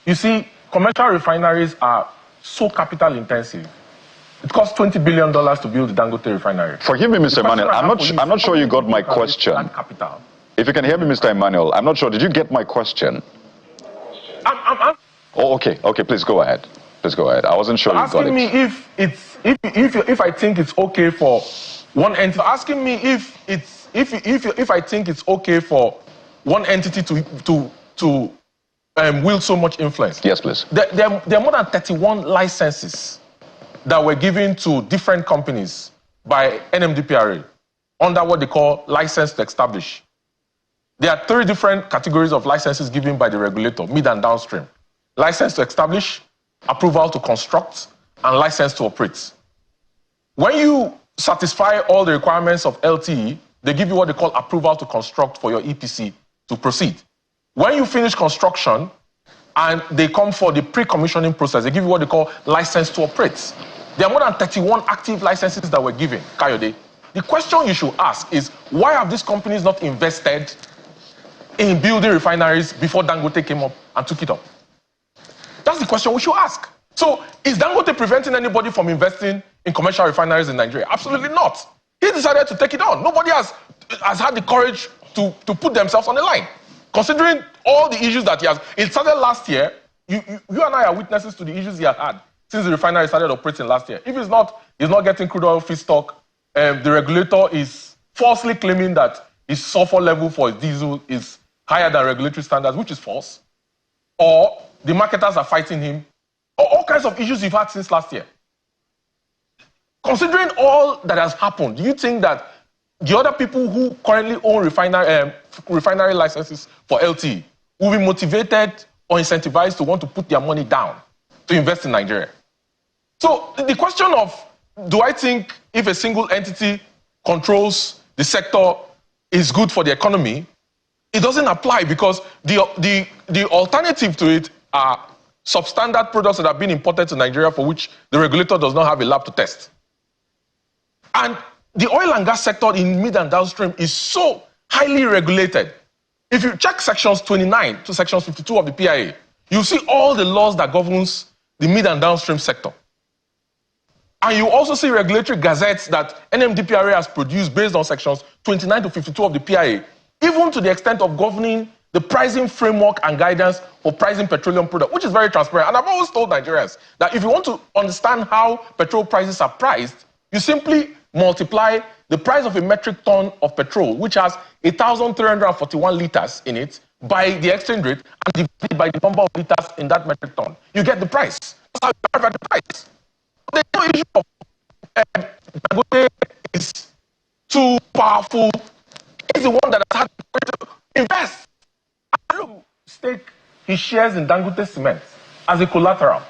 You see, commercial refineries are so capital intensive. It costs $20 billion to build the Dangote refinery. Forgive me, Mr. Emmanuel. I'm not sure you got my question. If you can hear me, Mr. Emmanuel, I'm not sure. Did you get my question? Oh, okay. Okay, please go ahead. Please go ahead. I wasn't sure you got it. Asking me if I think it's okay for one entity. Asking me if I think it's okay for one entity to wield so much influence. Yes, please. There are more than 31 licenses that were given to different companies by NMDPRA under what they call license to establish. There are 3 different categories of licenses given by the regulator, mid and downstream. License to establish, approval to construct, and license to operate. When you satisfy all the requirements of LTE, they give you what they call approval to construct for your EPC to proceed. When you finish construction and they come for the pre-commissioning process, they give you what they call license to operate. There are more than 31 active licenses that were given, Kayode. The question you should ask is, why have these companies not invested in building refineries before Dangote came up and took it up? That's the question we should ask. So, is Dangote preventing anybody from investing in commercial refineries in Nigeria? Absolutely not. He decided to take it on. Nobody has had the courage to put themselves on the line. Considering all the issues that he has, it started last year. You and I are witnesses to the issues he has had since the refinery started operating last year. If he's not getting crude oil feedstock, the regulator is falsely claiming that his sulfur level for his diesel is higher than regulatory standards, which is false. Or the marketers are fighting him. Or all kinds of issues you've had since last year. Considering all that has happened, do you think that the other people who currently own refinery licenses for LTE will be motivated or incentivized to want to put their money down to invest in Nigeria? So the question of, do I think if a single entity controls the sector is good for the economy, it doesn't apply, because the alternative to it are substandard products that have been imported to Nigeria for which the regulator does not have a lab to test. And the oil and gas sector in mid and downstream is so highly regulated. If you check sections 29 to sections 52 of the PIA, you see all the laws that governs the mid and downstream sector. And you also see regulatory gazettes that NMDPRA has produced based on sections 29 to 52 of the PIA, even to the extent of governing the pricing framework and guidance for pricing petroleum products, which is very transparent. And I've always told Nigerians that if you want to understand how petrol prices are priced, you simply multiply the price of a metric ton of petrol, which has 1,341 liters in it, by the exchange rate, and divide by the number of liters in that metric ton. You get the price. That's how you arrive at the price. There's no issue of Dangote is too powerful. He's the one that has had to invest. Stake his shares in Dangote Cement as a collateral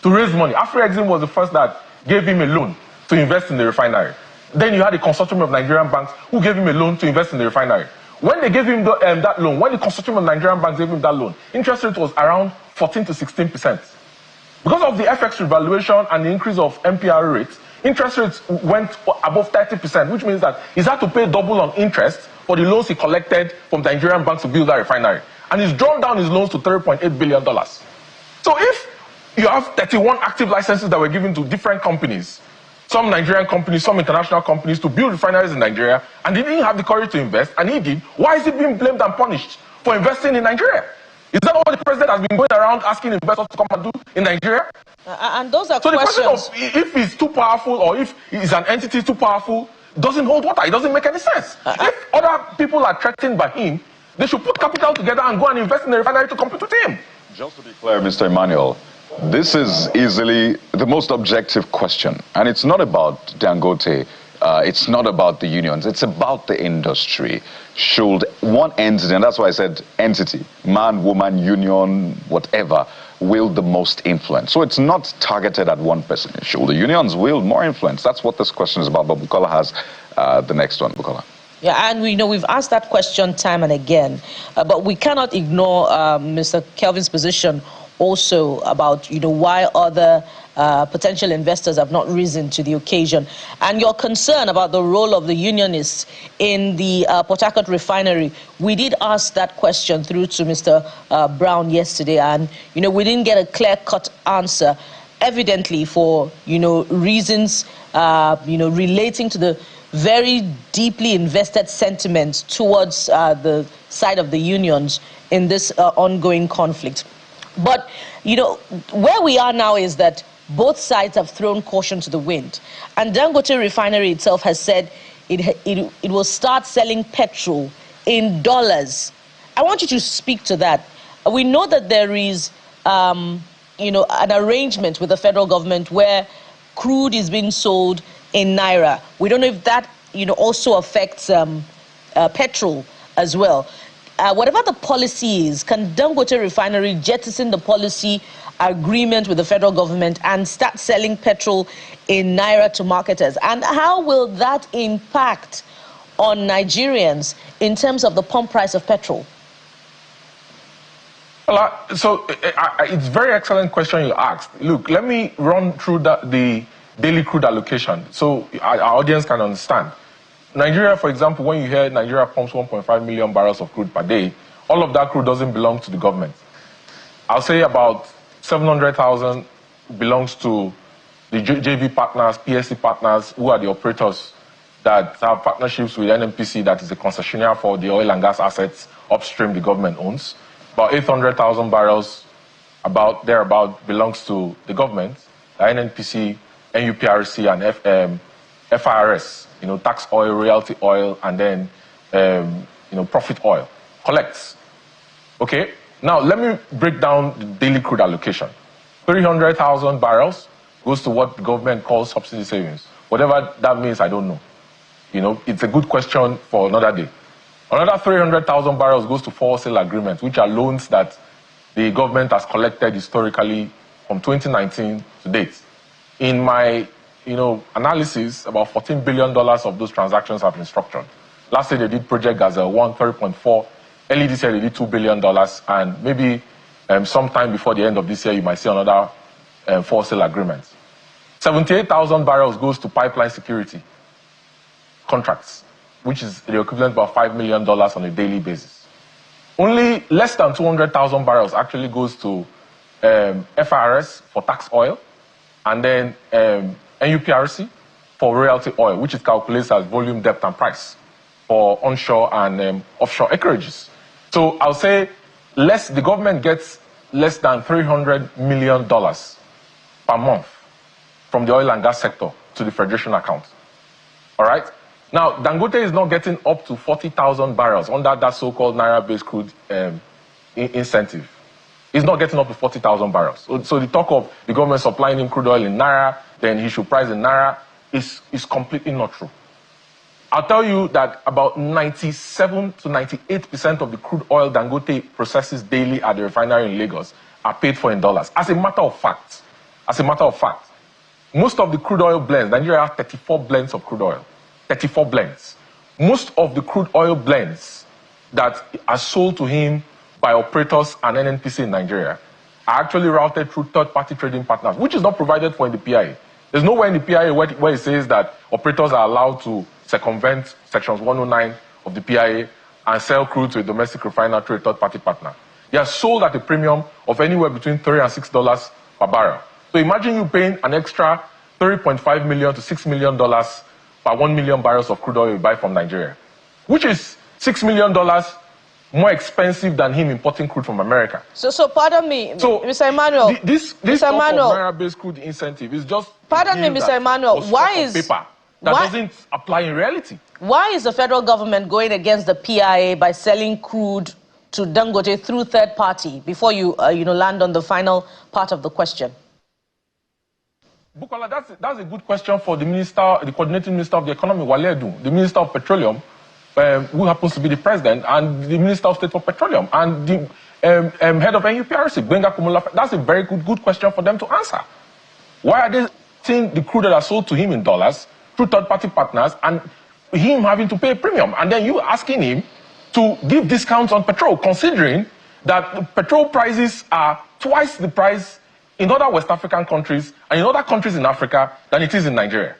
to raise money. Afro-Exim was the first that gave him a loan to invest in the refinery. Then you had a consortium of Nigerian banks who gave him a loan to invest in the refinery. When they gave him that loan, when the consortium of Nigerian banks gave him that loan, interest rate was around 14 to 16%. Because of the FX revaluation and the increase of MPR rates, interest rates went above 30%, which means that he's had to pay double on interest for the loans he collected from the Nigerian banks to build that refinery. And he's drawn down his loans to $3.8 billion. So if you have 31 active licenses that were given to different companies, some Nigerian companies, some international companies, to build refineries in Nigeria, and they didn't have the courage to invest, and he did, why is he being blamed and punished for investing in Nigeria. Is that what the president has been going around asking investors to come and do in Nigeria? And those are so questions. The question of if he's too powerful or if he's an entity too powerful doesn't hold water. It doesn't make any sense. If other people are threatened by him, they should put capital together and go and invest in the refinery to compete with him. Just to be clear, Mr. Emmanuel, this is easily the most objective question. And it's not about Dangote. It's not about the unions. It's about the industry. Should one entity, and that's why I said entity, man, woman, union, whatever, wield the most influence? So it's not targeted at one person. Should the unions wield more influence? That's what this question is about. But Bukola has the next one. Bukola. Yeah, and we know we've asked that question time and again, but we cannot ignore Mr. Kelvin's position also about, why other potential investors have not risen to the occasion. And your concern about the role of the unionists in the Port Harcourt refinery, we did ask that question through to Mr. Brown yesterday, and, we didn't get a clear-cut answer, evidently for, reasons, relating to the very deeply invested sentiment towards the side of the unions in this ongoing conflict. But, where we are now is that both sides have thrown caution to the wind. And Dangote Refinery itself has said it will start selling petrol in dollars. I want you to speak to that. We know that there is, an arrangement with the federal government where crude is being sold in Naira. We don't know if that, also affects petrol as well. Whatever the policy is, can Dangote Refinery jettison the policy agreement with the federal government and start selling petrol in Naira to marketers? And how will that impact on Nigerians in terms of the pump price of petrol? Well, it's a very excellent question you asked. Look, let me run through the daily crude allocation so our audience can understand. Nigeria, for example, when you hear Nigeria pumps 1.5 million barrels of crude per day, all of that crude doesn't belong to the government. I'll say about 700,000 belongs to the JV partners, PSC partners, who are the operators that have partnerships with NNPC, that is the concessionaire for the oil and gas assets upstream the government owns. About 800,000 barrels, about thereabout, belongs to the government, the NNPC, NUPRC, and FIRS, tax oil, royalty oil, and then, profit oil, collects. Okay? Now, let me break down the daily crude allocation. 300,000 barrels goes to what the government calls subsidy savings. Whatever that means, I don't know. It's a good question for another day. Another 300,000 barrels goes to wholesale agreements, which are loans that the government has collected historically from 2019 to date. In my analysis, about $14 billion of those transactions have been structured. Last year they did Project Gazelle 30.4. Early this year they did $2 billion, and maybe sometime before the end of this year you might see another wholesale agreement. 78,000 barrels goes to pipeline security contracts, which is the equivalent of about $5 million on a daily basis. Only less than 200,000 barrels actually goes to FIRS for tax oil, and then NUPRC for royalty oil, which is calculated as volume, depth, and price for onshore and offshore acreages. So I'll say the government gets less than $300 million per month from the oil and gas sector to the federation account. All right? Now, Dangote is not getting up to 40,000 barrels under that so-called Naira-based crude incentive. He's not getting up to 40,000 barrels. So the talk of the government supplying him crude oil in Naira, then he should price in Naira, is completely not true. I'll tell you that about 97 to 98% of the crude oil Dangote processes daily at the refinery in Lagos are paid for in dollars. As a matter of fact, most of the crude oil blends, Nigeria has 34 blends of crude oil. 34 blends. Most of the crude oil blends that are sold to him by operators and NNPC in Nigeria are actually routed through third-party trading partners, which is not provided for in the PIA. There's nowhere in the PIA where it says that operators are allowed to circumvent sections 109 of the PIA and sell crude to a domestic refiner through a third-party partner. They are sold at a premium of anywhere between $3 and $6 per barrel. So imagine you paying an extra $3.5 million to $6 million per 1 million barrels of crude oil you buy from Nigeria, which is $6 million more expensive than him importing crude from America. So pardon me, so Mr. Emmanuel. This talk of Naira-based crude incentive is just... Pardon me, Mr. Emmanuel. Why is... paper that doesn't apply in reality. Why is the federal government going against the PIA by selling crude to Dangote through third party? Before you, land on the final part of the question. Bukola, that's a good question for the minister, the coordinating minister of the economy, Wale Edun, the minister of petroleum, who happens to be the president, and the minister of state for petroleum, and the head of NUPRC, Benga Kumula. That's a very good question for them to answer. Why are they seeing the crude that are sold to him in dollars through third-party partners, and him having to pay a premium, and then you asking him to give discounts on petrol, considering that petrol prices are twice the price in other West African countries and in other countries in Africa than it is in Nigeria?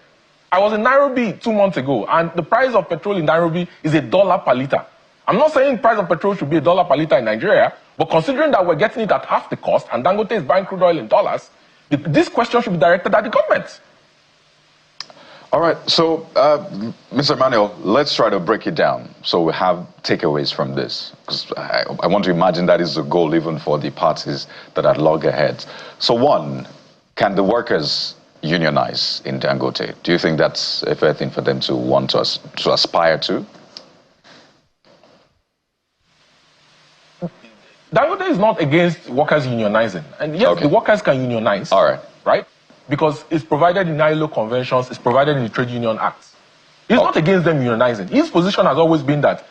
I was in Nairobi 2 months ago, and the price of petrol in Nairobi is $1 per liter. I'm not saying the price of petrol should be $1 per liter in Nigeria, but considering that we're getting it at half the cost and Dangote is buying crude oil in dollars, this question should be directed at the government. All right, so Mr. Emmanuel, let's try to break it down so we have takeaways from this, because I want to imagine that is the goal even for the parties that are loggerheads. So one, can the workers unionize in Dangote? Do you think that's a fair thing for them to want to aspire to? Dangote is not against workers unionizing. And yes, the workers can unionize. All right. Right? Because it's provided in ILO conventions, it's provided in the Trade Union Act. He's not against them unionizing. His position has always been that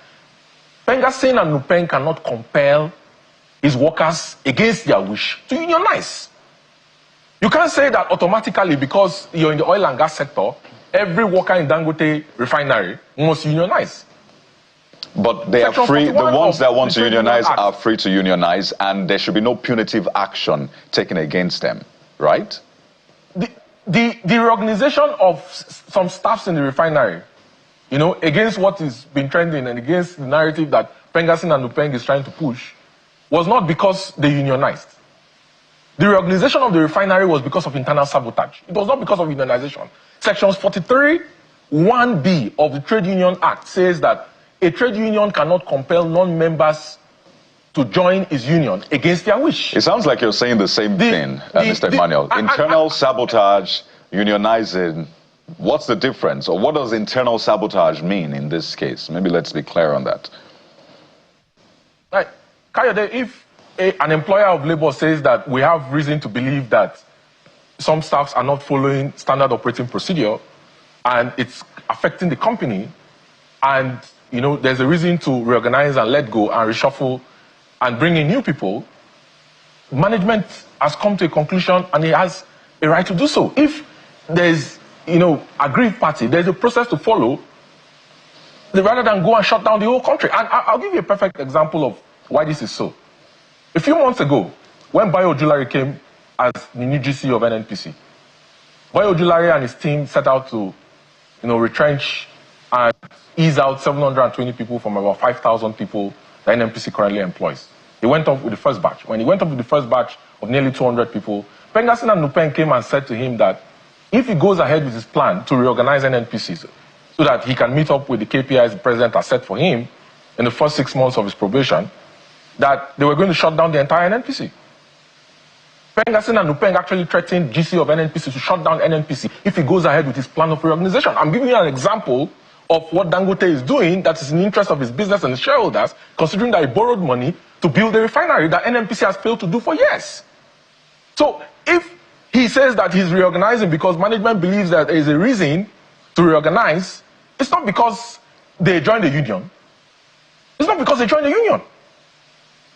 PENGASSAN and NUPENG cannot compel his workers against their wish to unionize. You can't say that automatically because you're in the oil and gas sector, every worker in Dangote Refinery must unionize. But they are free, the ones that want to unionize are free to unionize, and there should be no punitive action taken against them, right? The reorganization of some staffs in the refinery, against what has been trending and against the narrative that PENGASSAN and NUPENG is trying to push, was not because they unionized. The reorganization of the refinery was because of internal sabotage. It was not because of unionization. Sections 43(1)(b) of the Trade Union Act says that a trade union cannot compel non-members to join his union against their wish. It sounds like you're saying the same thing, Mr. Emmanuel. Internal sabotage, unionizing, what's the difference? Or what does internal sabotage mean in this case? Maybe let's be clear on that. Right. Kayode, if an employer of labor says that we have reason to believe that some staffs are not following standard operating procedure and it's affecting the company, and there's a reason to reorganize and let go and reshuffle and bring in new people, management has come to a conclusion and it has a right to do so. If there's, aggrieved party, there's a process to follow, rather than go and shut down the whole country. And I'll give you a perfect example of why this is so. A few months ago, when Judiciary came as the new GC of NNPC, Judiciary and his team set out to, retrench and ease out 720 people from about 5,000 people that NNPC currently employs. He went off with the first batch. When he went off with the first batch of nearly 200 people, PENGASSAN and NUPENG came and said to him that if he goes ahead with his plan to reorganize NNPC so that he can meet up with the KPIs the president has set for him in the first 6 months of his probation, that they were going to shut down the entire NNPC. PENGASSAN and NUPENG actually threatened GC of NNPC to shut down NNPC if he goes ahead with his plan of reorganization. I'm giving you an example of what Dangote is doing that is in the interest of his business and his shareholders, considering that he borrowed money to build a refinery that NNPC has failed to do for years. So if he says that he's reorganizing because management believes that there is a reason to reorganize, it's not because they joined the union. It's not because they joined the union.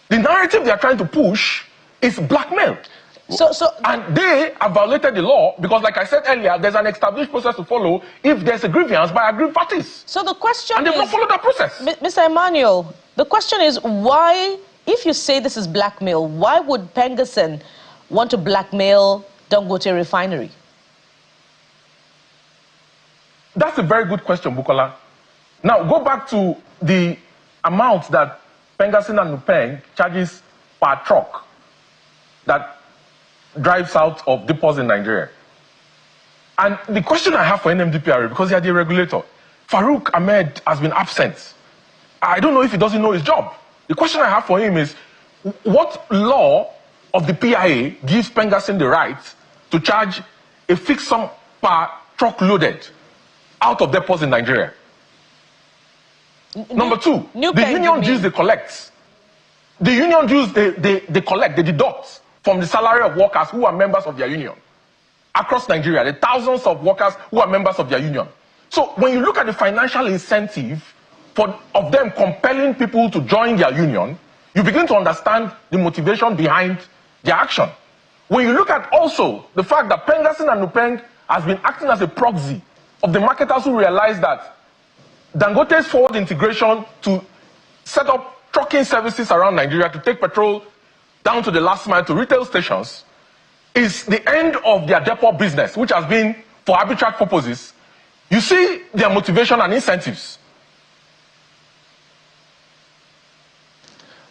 The narrative they are trying to push is blackmail. And they have violated the law because, like I said earlier, there's an established process to follow if there's a grievance by aggrieved parties. So the question and they've not followed that process. Mr. Emmanuel, the question is why, if you say this is blackmail, why would PENGASSAN want to blackmail Dangote Refinery? That's a very good question, Bukola. Now, go back to the amount that PENGASSAN and NUPENG charges per truck that drives out of depots in Nigeria. And the question I have for NMDPRA, because they are the regulator, Farouk Ahmed has been absent. I don't know if he doesn't know his job. The question I have for him is, what law of the PIA gives PENGASSAN the right to charge a fixed sum per truck loaded out of depots in Nigeria? Number two, the union dues they collect. The union dues they collect, they deduct from the salary of workers who are members of their union across Nigeria, the thousands of workers who are members of their union. So when you look at the financial incentive of them compelling people to join their union, you begin to understand the motivation behind their action. When you look at also the fact that PENGASSAN and NUPENG has been acting as a proxy of the marketers who realize that Dangote's forward integration to set up trucking services around Nigeria to take petrol down to the last mile to retail stations is the end of their depot business, which has been for arbitrage purposes. You see their motivation and incentives.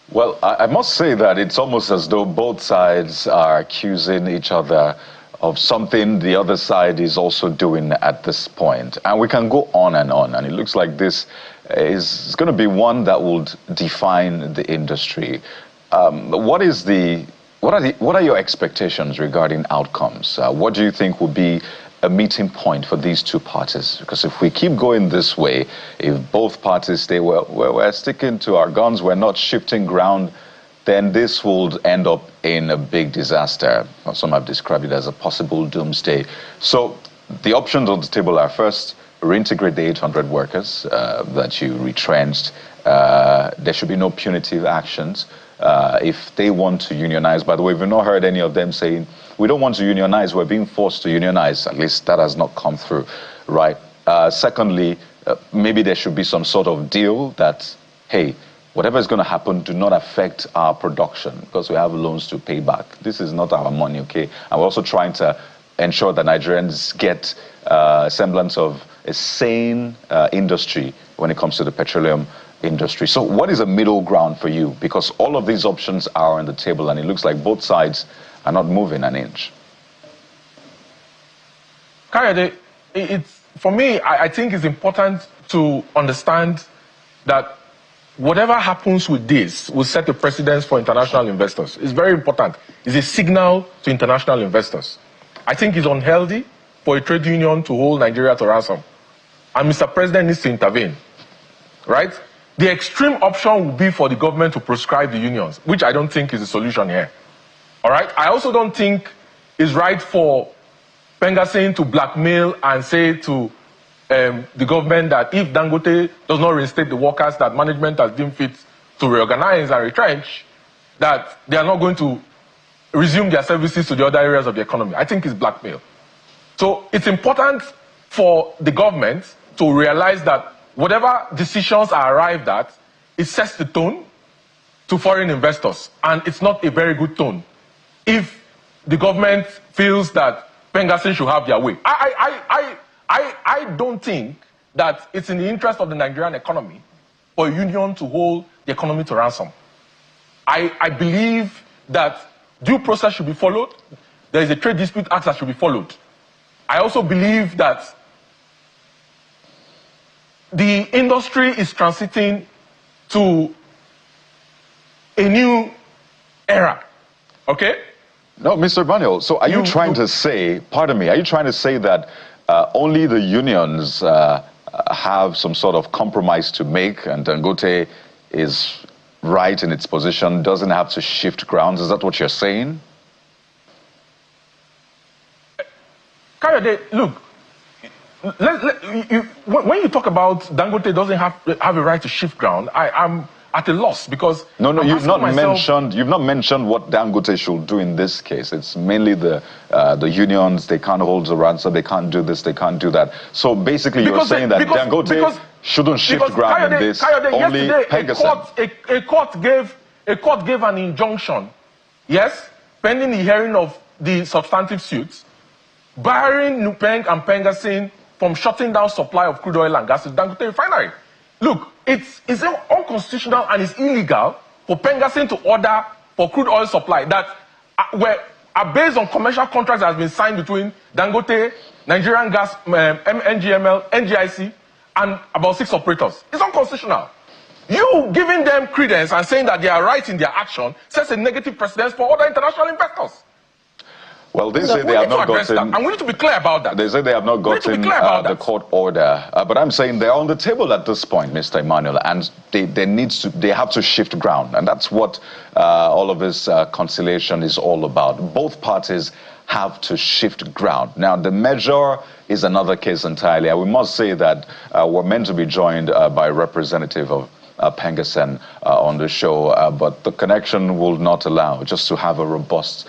Well, I must say that it's almost as though both sides are accusing each other of something the other side is also doing at this point. And we can go on, and it looks like this is going to be one that will define the industry. What are your expectations regarding outcomes? What do you think will be a meeting point for these two parties? Because if we keep going this way, if both parties stay, we're sticking to our guns, we're not shifting ground, then this will end up in a big disaster. Some have described it as a possible doomsday. So the options on the table are, first, reintegrate the 800 workers that you retrenched. There should be no punitive actions. If they want to unionize, by the way, we've not heard any of them saying, we don't want to unionize, we're being forced to unionize. At least that has not come through, right? Secondly, maybe there should be some sort of deal that, hey, whatever is going to happen, do not affect our production because we have loans to pay back. This is not our money, okay? And we're also trying to ensure that Nigerians get a semblance of a sane industry when it comes to the petroleum industry. So what is a middle ground for you? Because all of these options are on the table and it looks like both sides are not moving an inch. Kayode, for me, I think it's important to understand that whatever happens with this will set the precedence for international investors. It's very important. It's a signal to international investors. I think it's unhealthy for a trade union to hold Nigeria to ransom. And Mr. President needs to intervene, right? The extreme option would be for the government to proscribe the unions, which I don't think is the solution here. All right? I also don't think it's right for PENGASSAN to blackmail and say to the government that if Dangote does not reinstate the workers that management has deemed fit to reorganize and retrench, that they are not going to resume their services to the other areas of the economy. I think it's blackmail. So it's important for the government to realize that whatever decisions are arrived at, it sets the tone to foreign investors. And it's not a very good tone if the government feels that PENGASSAN should have their way. I don't think that it's in the interest of the Nigerian economy for a union to hold the economy to ransom. I believe that due process should be followed. There is a Trade Dispute Act that should be followed. I also believe that the industry is transiting to a new era, okay? No, Mr. Baniel, so are you trying to say, pardon me, are you trying to say that only the unions have some sort of compromise to make and Dangote is right in its position, doesn't have to shift grounds? Is that what you're saying? Kayode, look, when you talk about Dangote doesn't have a right to shift ground, I'm at a loss because no, you've not mentioned what Dangote should do in this case. It's mainly the unions. They can't hold the ransom. They can't do this. They can't do that. So basically, you're saying that Dangote shouldn't shift ground in this. Only PENGASSAN. A court gave an injunction, yes, pending the hearing of the substantive suits, barring NUPENG and PENGASSAN from shutting down supply of crude oil and gas to Dangote Refinery. Look, it's unconstitutional and it's illegal for PENGASSAN to order for crude oil supply that are based on commercial contracts that has been signed between Dangote, Nigerian Gas, NGML, NGIC, and about 6 operators. It's unconstitutional. You giving them credence and saying that they are right in their action sets a negative precedence for other international investors. Well, they say they have not gotten... And we need to be clear about that. They say they have not gotten the court order. But I'm saying they're on the table at this point, Mr. Emmanuel, and they have to shift ground. And that's what all of this conciliation is all about. Both parties have to shift ground. Now, the measure is another case entirely. And we must say that we're meant to be joined by a representative of PENGASSAN on the show, but the connection will not allow just to have a robust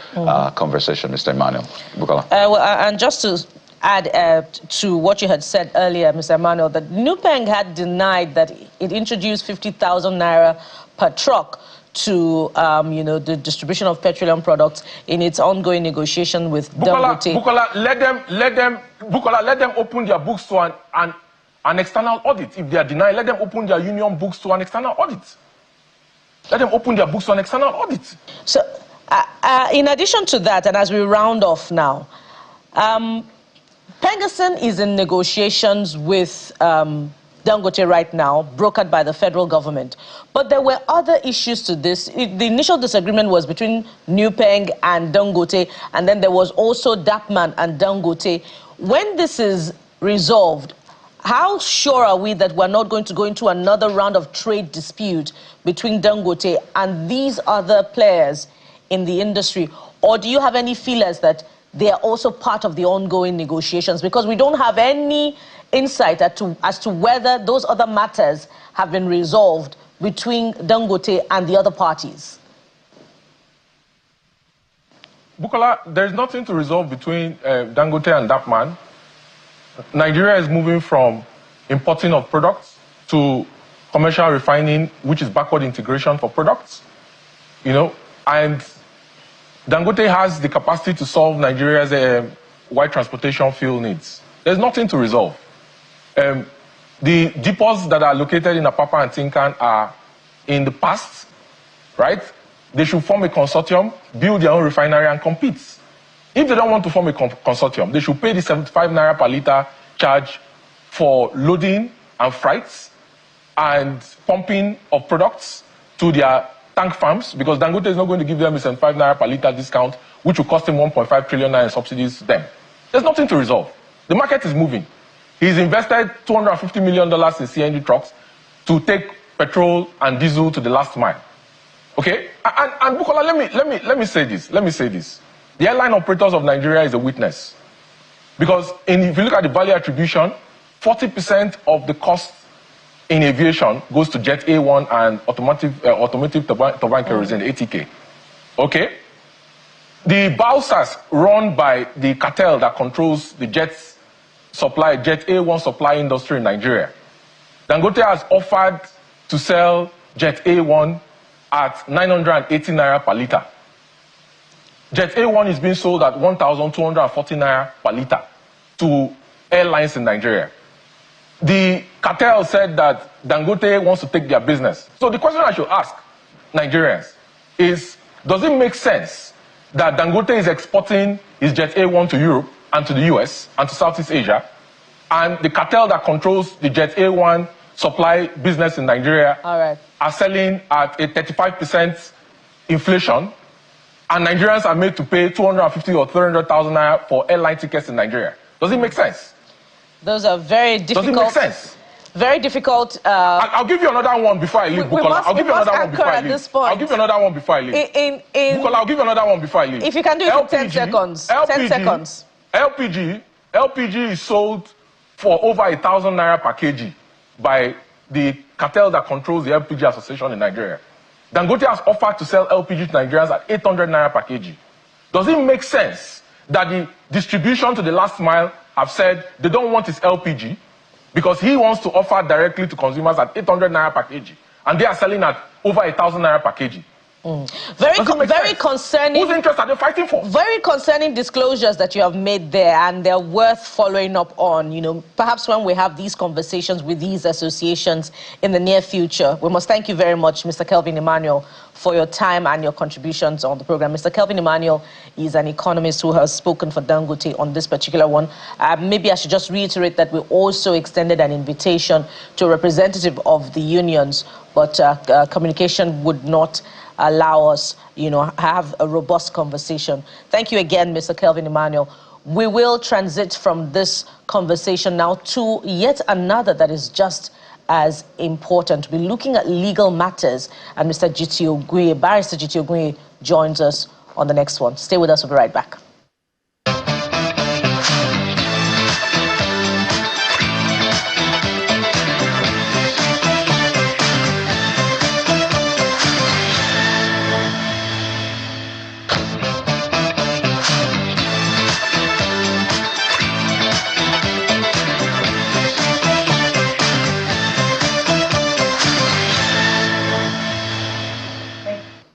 conversation, Mr. Emmanuel. Bukola. And just to add to what you had said earlier, Mr. Emmanuel, that NUPENG had denied that it introduced 50,000 naira per truck to the distribution of petroleum products in its ongoing negotiation with Dangote. Bukola, let them open their books to an external audit. If they are denied, let them open their union books to an external audit. Let them open their books to an external audit. So, in addition to that, and as we round off now, PENGASSAN is in negotiations with Dangote right now, brokered by the federal government. But there were other issues to this. The initial disagreement was between NUPENG and Dangote, and then there was also DAPMAN and Dangote. When this is resolved, how sure are we that we're not going to go into another round of trade dispute between Dangote and these other players in the industry? Or do you have any feelers that they are also part of the ongoing negotiations? Because we don't have any insight as to whether those other matters have been resolved between Dangote and the other parties. Bukola, there's nothing to resolve between Dangote and DAPMAN. Nigeria is moving from importing of products to commercial refining, which is backward integration for products. And Dangote has the capacity to solve Nigeria's wide transportation fuel needs. There's nothing to resolve. The depots that are located in Apapa and Tinkan are in the past, right? They should form a consortium, build their own refinery and compete. If they don't want to form a consortium, they should pay the 75 naira per litre charge for loading and freights and pumping of products to their tank farms, because Dangote is not going to give them a 75 naira per litre discount, which will cost him 1.5 trillion naira in subsidies to them. There's nothing to resolve. The market is moving. He's invested $250 million in CNG trucks to take petrol and diesel to the last mile. Okay? And Bukola, let me say this. The airline operators of Nigeria is a witness. Because if you look at the value attribution, 40% of the cost in aviation goes to Jet A1 and automotive turbine kerosene, ATK. Okay? The BAUSAs run by the cartel that controls the Jet A1 supply industry in Nigeria. Dangote has offered to sell Jet A1 at 980 naira per litre. Jet A1 is being sold at 1,240 naira per litre to airlines in Nigeria. The cartel said that Dangote wants to take their business. So the question I should ask Nigerians is, does it make sense that Dangote is exporting his Jet A1 to Europe and to the US and to Southeast Asia, and the cartel that controls the Jet A1 supply business in Nigeria are selling at a 35% inflation, and Nigerians are made to pay 250 or 300,000 naira for airline tickets in Nigeria? Does it make sense? Those are very difficult. Does it make sense? Very difficult. I'll give you another one before I leave, Bukola. I'll give you another one before I leave. I'll give you another one before I leave. Bukola, I'll give you another one before I leave. If you can do it in 10 seconds. 10 seconds. LPG is sold for over 1,000 naira per kg by the cartel that controls the LPG association in Nigeria. Dangote has offered to sell LPG to Nigerians at 800 naira per kg. Does it make sense that the distribution to the last mile have said they don't want his LPG because he wants to offer directly to consumers at 800 naira per kg, and they are selling at over 1,000 naira per kg? Very concerning. Whose interests are they fighting for? Very concerning disclosures that you have made there, and they're worth following up on. You know, perhaps when we have these conversations with these associations in the near future. We must thank you very much, Mr. Kelvin Emmanuel, for your time and your contributions on the program. Mr. Kelvin Emmanuel is an economist who has spoken for Dangote on this particular one. Maybe I should just reiterate that we also extended an invitation to a representative of the unions, but communication would not allow us, you know, have a robust conversation. Thank you again, Mr. Kelvin Emmanuel. We will transit from this conversation now to yet another that is just as important. We're looking at legal matters, and Mr. G.T. Ogunye, Barrister G.T. Ogunye, joins us on the next one. Stay with us, we'll be right back.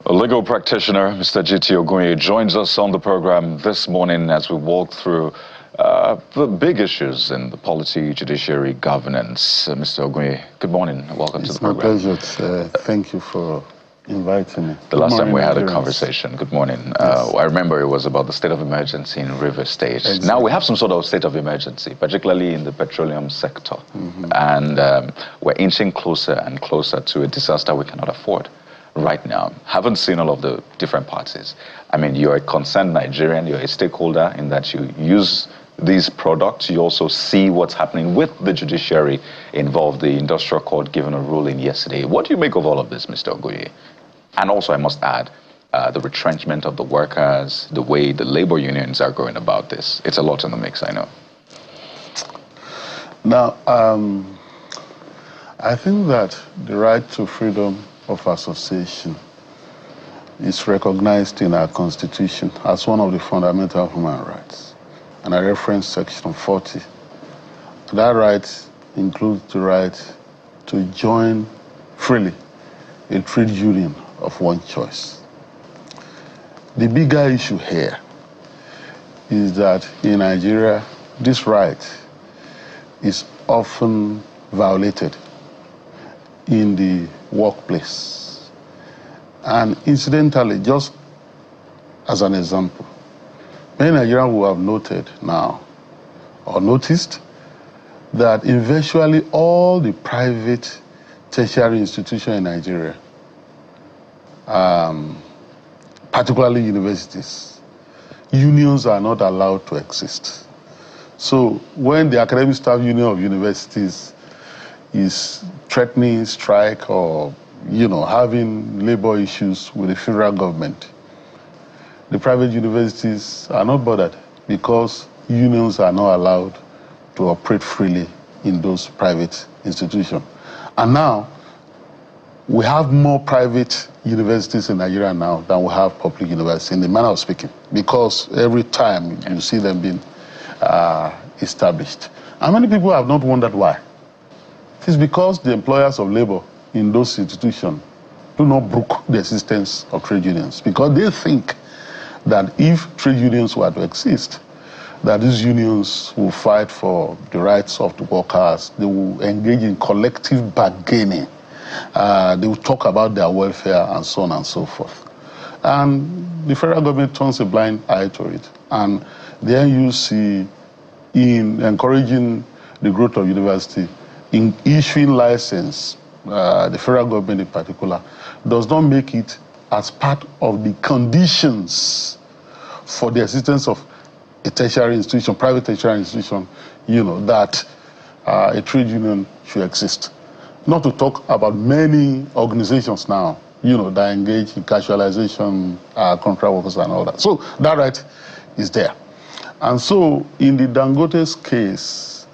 A legal practitioner, Mr. G.T. Ogunye, joins us on the program this morning as we walk through the big issues in the polity, judiciary, governance. Mr. Ogunye, good morning. Welcome to the program. It's my pleasure. Thank you for inviting me. The last time we had a conversation, good morning, Yes. I remember it was about the state of emergency in River State. Exactly. Now we have some sort of state of emergency, particularly in the petroleum sector. And we're inching closer and closer to a disaster we cannot afford. Right now, haven't seen all of the different parties. I mean, you're a concerned Nigerian, you're a stakeholder in that you use these products. You also see what's happening with the judiciary involved, the industrial court given a ruling yesterday. What do you make of all of this, Mr. Ogunye? And also, I must add, the retrenchment of the workers, the way the labor unions are going about this. It's a lot in the mix, I know. Now, I think that the right to freedom of association is recognized in our Constitution as one of the fundamental human rights. And I reference Section 40. That right includes the right to join freely a trade union of one choice. The bigger issue here is that in Nigeria, this right is often violated in the workplace. And incidentally, just as an example, many Nigerians will have noted now, or noticed, that in virtually all the private tertiary institutions in Nigeria, particularly universities, unions are not allowed to exist. So when the Academic Staff Union of Universities is threatening strike or, you know, having labor issues with the federal government, the private universities are not bothered because unions are not allowed to operate freely in those private institutions. And now, we have more private universities in Nigeria now than we have public universities, in the manner of speaking, because every time you see them being established. And many people have not wondered why. It's because the employers of labor in those institutions do not brook the existence of trade unions, because they think that if trade unions were to exist, that these unions will fight for the rights of the workers, they will engage in collective bargaining, they will talk about their welfare and so on and so forth. And the federal government turns a blind eye to it. And then you see, in encouraging the growth of university, in issuing license, the federal government in particular, does not make it as part of the conditions for the existence of a tertiary institution, private tertiary institution, you know, that a trade union should exist. Not to talk about many organizations now, you know, that engage in casualization, contract workers and all that. So that right is there. And so in the Dangote's case,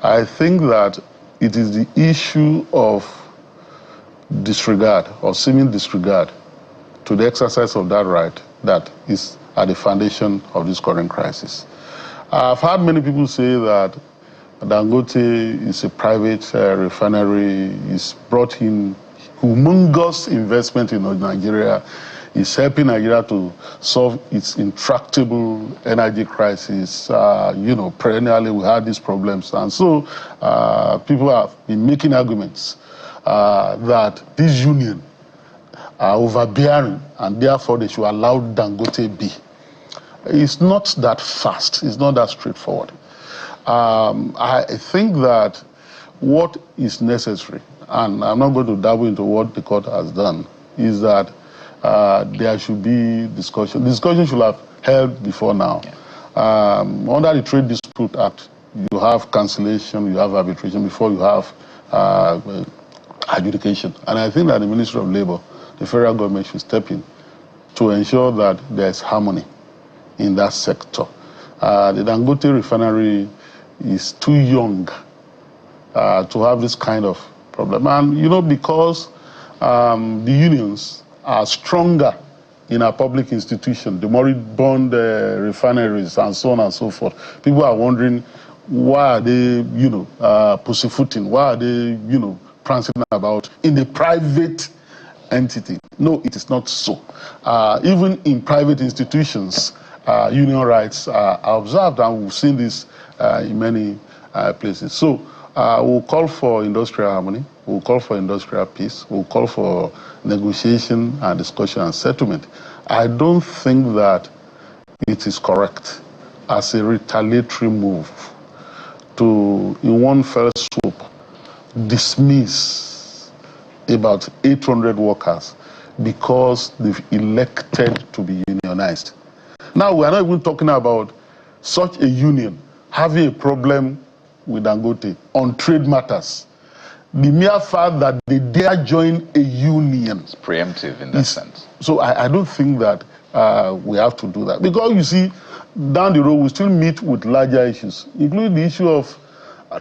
I think that it is the issue of disregard or seeming disregard to the exercise of that right that is at the foundation of this current crisis. I've heard many people say that Dangote is a private refinery, is brought in humongous investment in Nigeria. It's helping Nigeria to solve its intractable energy crisis. Perennially we had these problems. And so people have been making arguments that this union are overbearing and therefore they should allow Dangote be. It's not that fast. It's not that straightforward. I think that what is necessary, and I'm not going to dabble into what the court has done, is that there should be discussion. Discussion should have held before now. Under the Trade Dispute Act, you have cancellation, you have arbitration before you have adjudication. And I think that the Ministry of Labour, the federal government, should step in to ensure that there's harmony in that sector. The Dangote Refinery is too young to have this kind of problem. And, because the unions are stronger in our public institution, the moribund refineries and so on and so forth, people are wondering, why are they, pussyfooting? Why are they, prancing about in the private entity? No, it is not so. Even in private institutions, union rights are observed, and we've seen this in many places. So we'll call for industrial harmony, we'll call for industrial peace, we'll call for negotiation and discussion and settlement. I don't think that it is correct as a retaliatory move to, in one fell swoop, dismiss about 800 workers because they've elected to be unionized. Now, we're not even talking about such a union having a problem with Dangote on trade matters. The mere fact that they dare join a union. It's preemptive in that sense. So I don't think that we have to do that. Because you see, down the road, we still meet with larger issues, including the issue of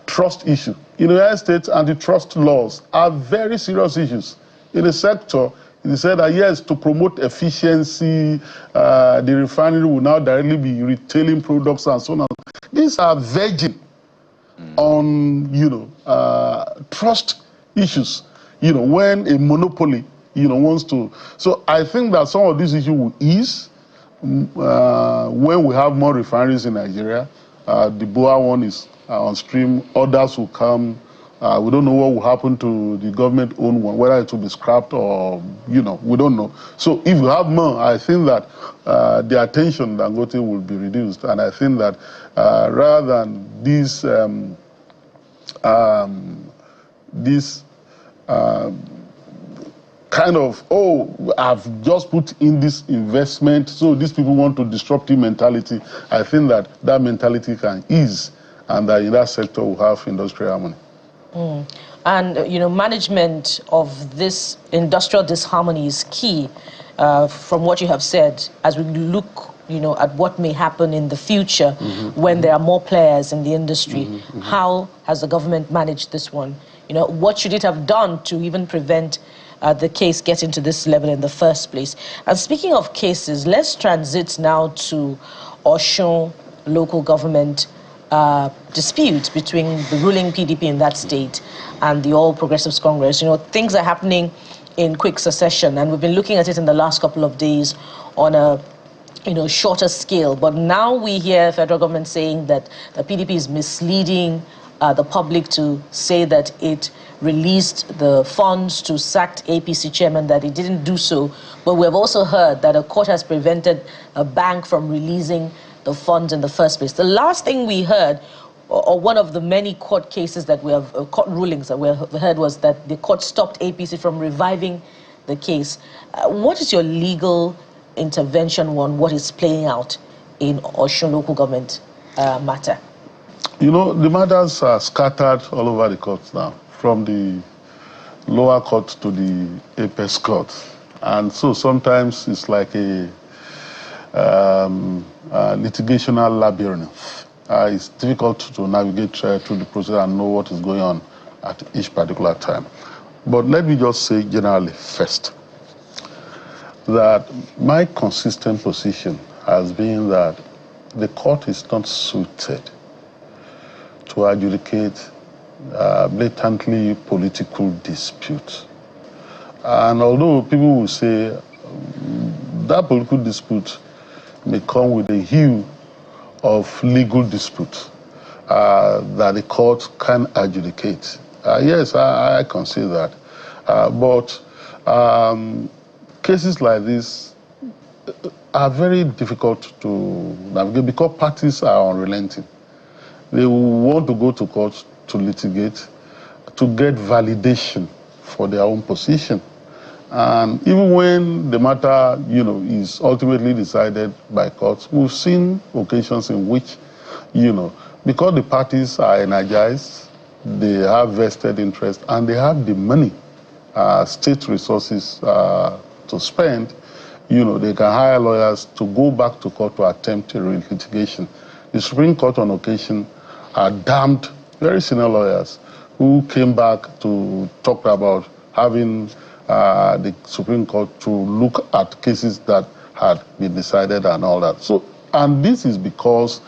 trust issue. In the United States, antitrust laws are very serious issues. In the sector, they said that yes, to promote efficiency, the refinery will now directly be retailing products and so on. These are verging on, trust issues, when a monopoly, wants to. So I think that some of these issues will ease when we have more refineries in Nigeria. The Boa one is on stream, others will come. We don't know what will happen to the government-owned one, whether it will be scrapped or, we don't know. So if you have more, I think that the attention Dangote will be reduced. And I think that rather than this kind of, I've just put in this investment, so these people want to disruptive mentality, I think that that mentality can ease, and that in that sector we'll have industrial harmony. And, management of this industrial disharmony is key, from what you have said, as we look, at what may happen in the future when there are more players in the industry. How has the government managed this one? What should it have done to even prevent the case getting to this level in the first place? And speaking of cases, let's transit now to Osun local government dispute between the ruling PDP in that state and the All Progressives Congress. Things are happening in quick succession, and we've been looking at it in the last couple of days on a shorter scale. But now we hear federal government saying that the PDP is misleading the public to say that it released the funds to sacked APC chairman, that it didn't do so. But we have also heard that a court has prevented a bank from releasing the funds in the first place. The last thing we heard, or one of the many court cases that we have, court rulings that we have heard, was that the court stopped APC from reviving the case. What is your legal intervention on what is playing out in Osun local government matter? The matters are scattered all over the courts now, from the lower court to the apex court. And so sometimes it's like a litigational labyrinth. It's difficult to navigate through the process and know what is going on at each particular time. But let me just say generally first that my consistent position has been that the court is not suited to adjudicate blatantly political disputes. And although people will say that political dispute may come with a hue of legal dispute that the court can adjudicate. Yes, I can say that. But cases like this are very difficult to navigate because parties are unrelenting. They want to go to court to litigate, to get validation for their own position. And even when the matter, is ultimately decided by courts, we've seen occasions in which, because the parties are energized, they have vested interest, and they have the money, state resources to spend, they can hire lawyers to go back to court to attempt a litigation. The Supreme Court on occasion damned very senior lawyers who came back to talk about having the Supreme Court to look at cases that had been decided and all that. So, and this is because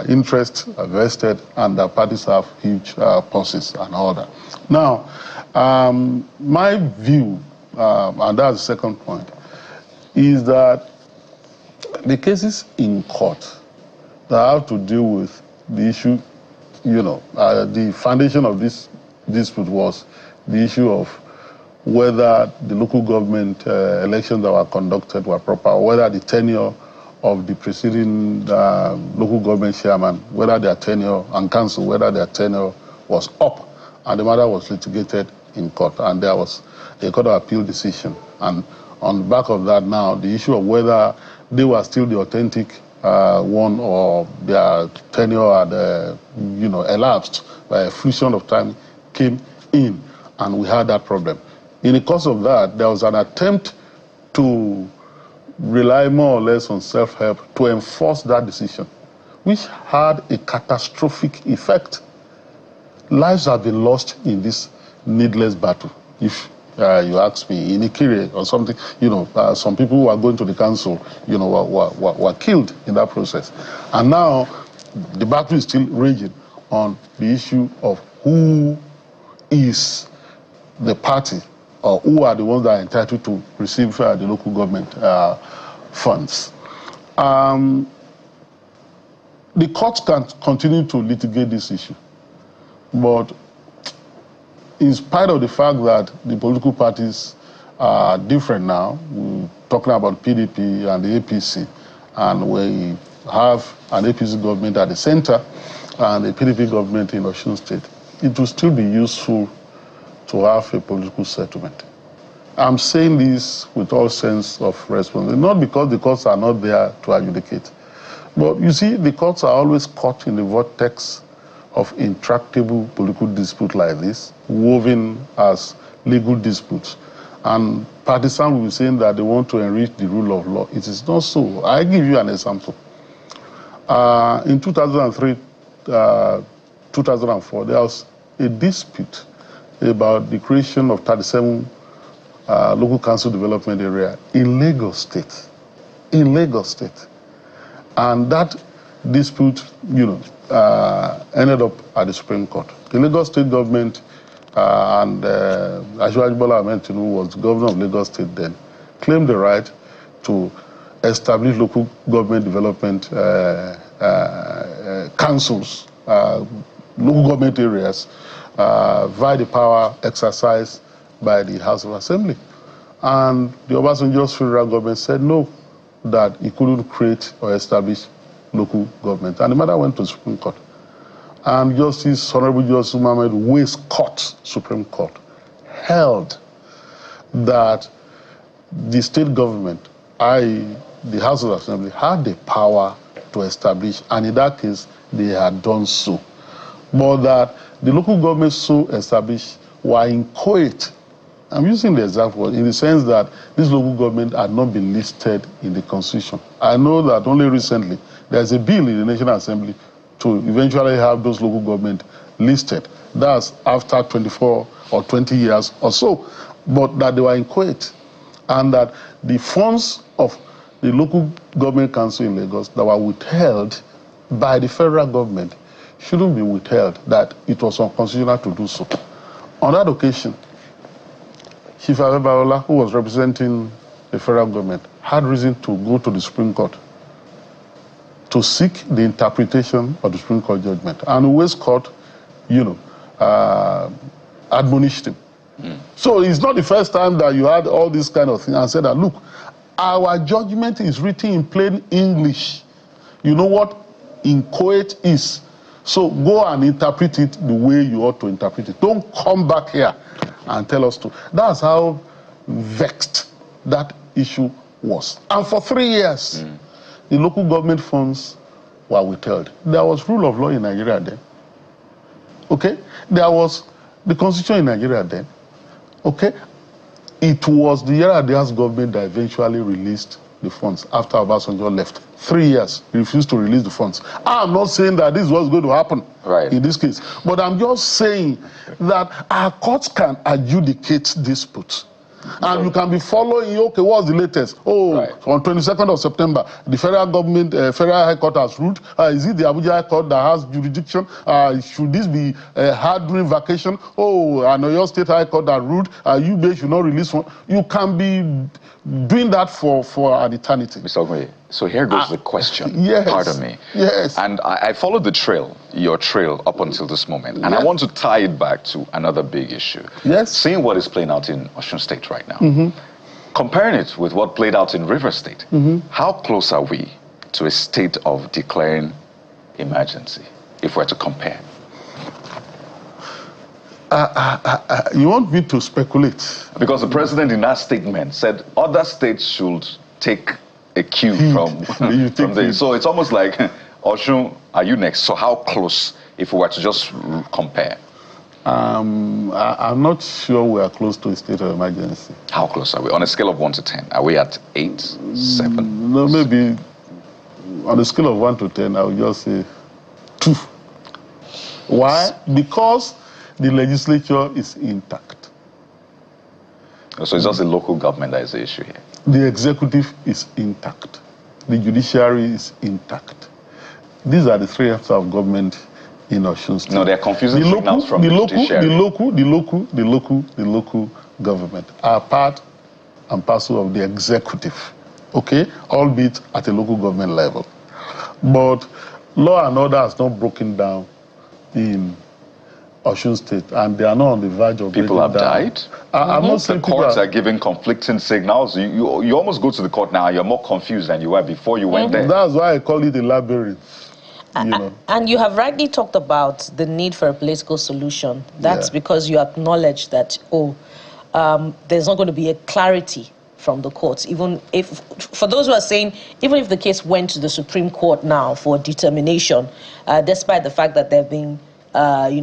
interests are vested and the parties have huge purses and all that. Now, my view, and that's the second point, is that the cases in court that have to deal with the issue, the foundation of this dispute was the issue of whether the local government elections that were conducted were proper, whether the tenure of the preceding local government chairman, whether their tenure, and council, whether their tenure was up, and the matter was litigated in court, and there was a court of appeal decision. And on the back of that now, the issue of whether they were still the authentic one or their tenure had, elapsed by a fraction of time came in, and we had that problem. In the course of that, there was an attempt to rely more or less on self-help to enforce that decision, which had a catastrophic effect. Lives have been lost in this needless battle. If you ask me, in Ikire or something, some people who are going to the council, were killed in that process. And now the battle is still raging on the issue of who is the party or who are the ones that are entitled to receive the local government funds. The courts can continue to litigate this issue, but in spite of the fact that the political parties are different now, we're talking about PDP and the APC, and we have an APC government at the center and a PDP government in Osun State, it will still be useful to have a political settlement. I'm saying this with all sense of responsibility, not because the courts are not there to adjudicate, but you see, the courts are always caught in the vortex of intractable political dispute like this, woven as legal disputes. And partisans will be saying that they want to enrich the rule of law. It is not so. I give you an example. In 2003, 2004, there was a dispute about the creation of 37 local council development area in Lagos State. In Lagos State. And that dispute, ended up at the Supreme Court. The Lagos State government and Asiwaju Bola Ahmed Tinubu was the governor of Lagos State then, claimed the right to establish local government development councils, local government areas, via the power exercised by the House of Assembly. And the Obasanjo's federal government said no, that he couldn't create or establish local government. And the matter went to the Supreme Court. And Honorable Justice Mohammed Way's court, Supreme Court, held that the state government, i.e. the House of Assembly, had the power to establish, and in that case, they had done so. But that the local governments so established were inchoate. I'm using the example in the sense that this local government had not been listed in the Constitution. I know that only recently there's a bill in the National Assembly to eventually have those local government listed. That's after 24 or 20 years or so. But that they were inchoate, and that the funds of the local government council in Lagos that were withheld by the federal government shouldn't be withheld, that it was unconstitutional to do so. On that occasion, Chief Adamawa, who was representing the federal government, had reason to go to the Supreme Court to seek the interpretation of the Supreme Court judgment. And the West Court, admonished him. So it's not the first time that you had all these kind of things and said that, look, our judgment is written in plain English. You know what inchoate is. So go and interpret it the way you ought to interpret it. Don't come back here and tell us to. That's how vexed that issue was. And for 3 years, the local government funds were withheld. There was rule of law in Nigeria then. Okay? There was the constitution in Nigeria then. Okay? It was the Yar'Adua's government that eventually released the funds after Obasanjo left. 3 years, he refused to release the funds. I'm not saying that this was going to happen in this case, but I'm just saying that our courts can adjudicate disputes. And you can be following, okay, what's the latest? On 22nd of September, the federal government, Federal High Court has ruled. Is it the Abuja High Court that has jurisdiction? Should this be hard during vacation? And Oyo State High Court that ruled, UBA should not release one. You can be doing that for an eternity. Mr. Ogunye, so here goes the question. Yes. Pardon me. Yes. And I followed the trail, your trail, up until this moment. And I want to tie it back to another big issue. Yes. Seeing what is playing out in Osun State right now, comparing it with what played out in River State, how close are we to a state of declaring emergency, if we're to compare? You want me to speculate? Because the president in that statement said other states should take a cue from there. So it's almost like, Osun, are you next? So how close, if we were to just compare? I'm not sure we are close to a state of emergency. How close are we? On a scale of 1 to 10, are we at 8, 7? No, maybe on a scale of 1 to 10, I would just say 2. Why? Because the legislature is intact. So it's just the local government that is the issue here. The executive is intact. The judiciary is intact. These are the 3 arms of government in Osun State. No, they're confusing signals from the judiciary. The local government are part and parcel of the executive, okay? Albeit at a local government level. But law and order has not broken down in Osun State, and they are not on the verge of people have died. I'm not saying the courts are giving conflicting signals. You almost go to the court now, you're more confused than you were before you went there. That's why I call it a labyrinth. And you have rightly talked about the need for a political solution. That's because you acknowledge that, there's not going to be a clarity from the courts. Even if, for those who are saying, even if the case went to the Supreme Court now for determination, despite the fact that there have been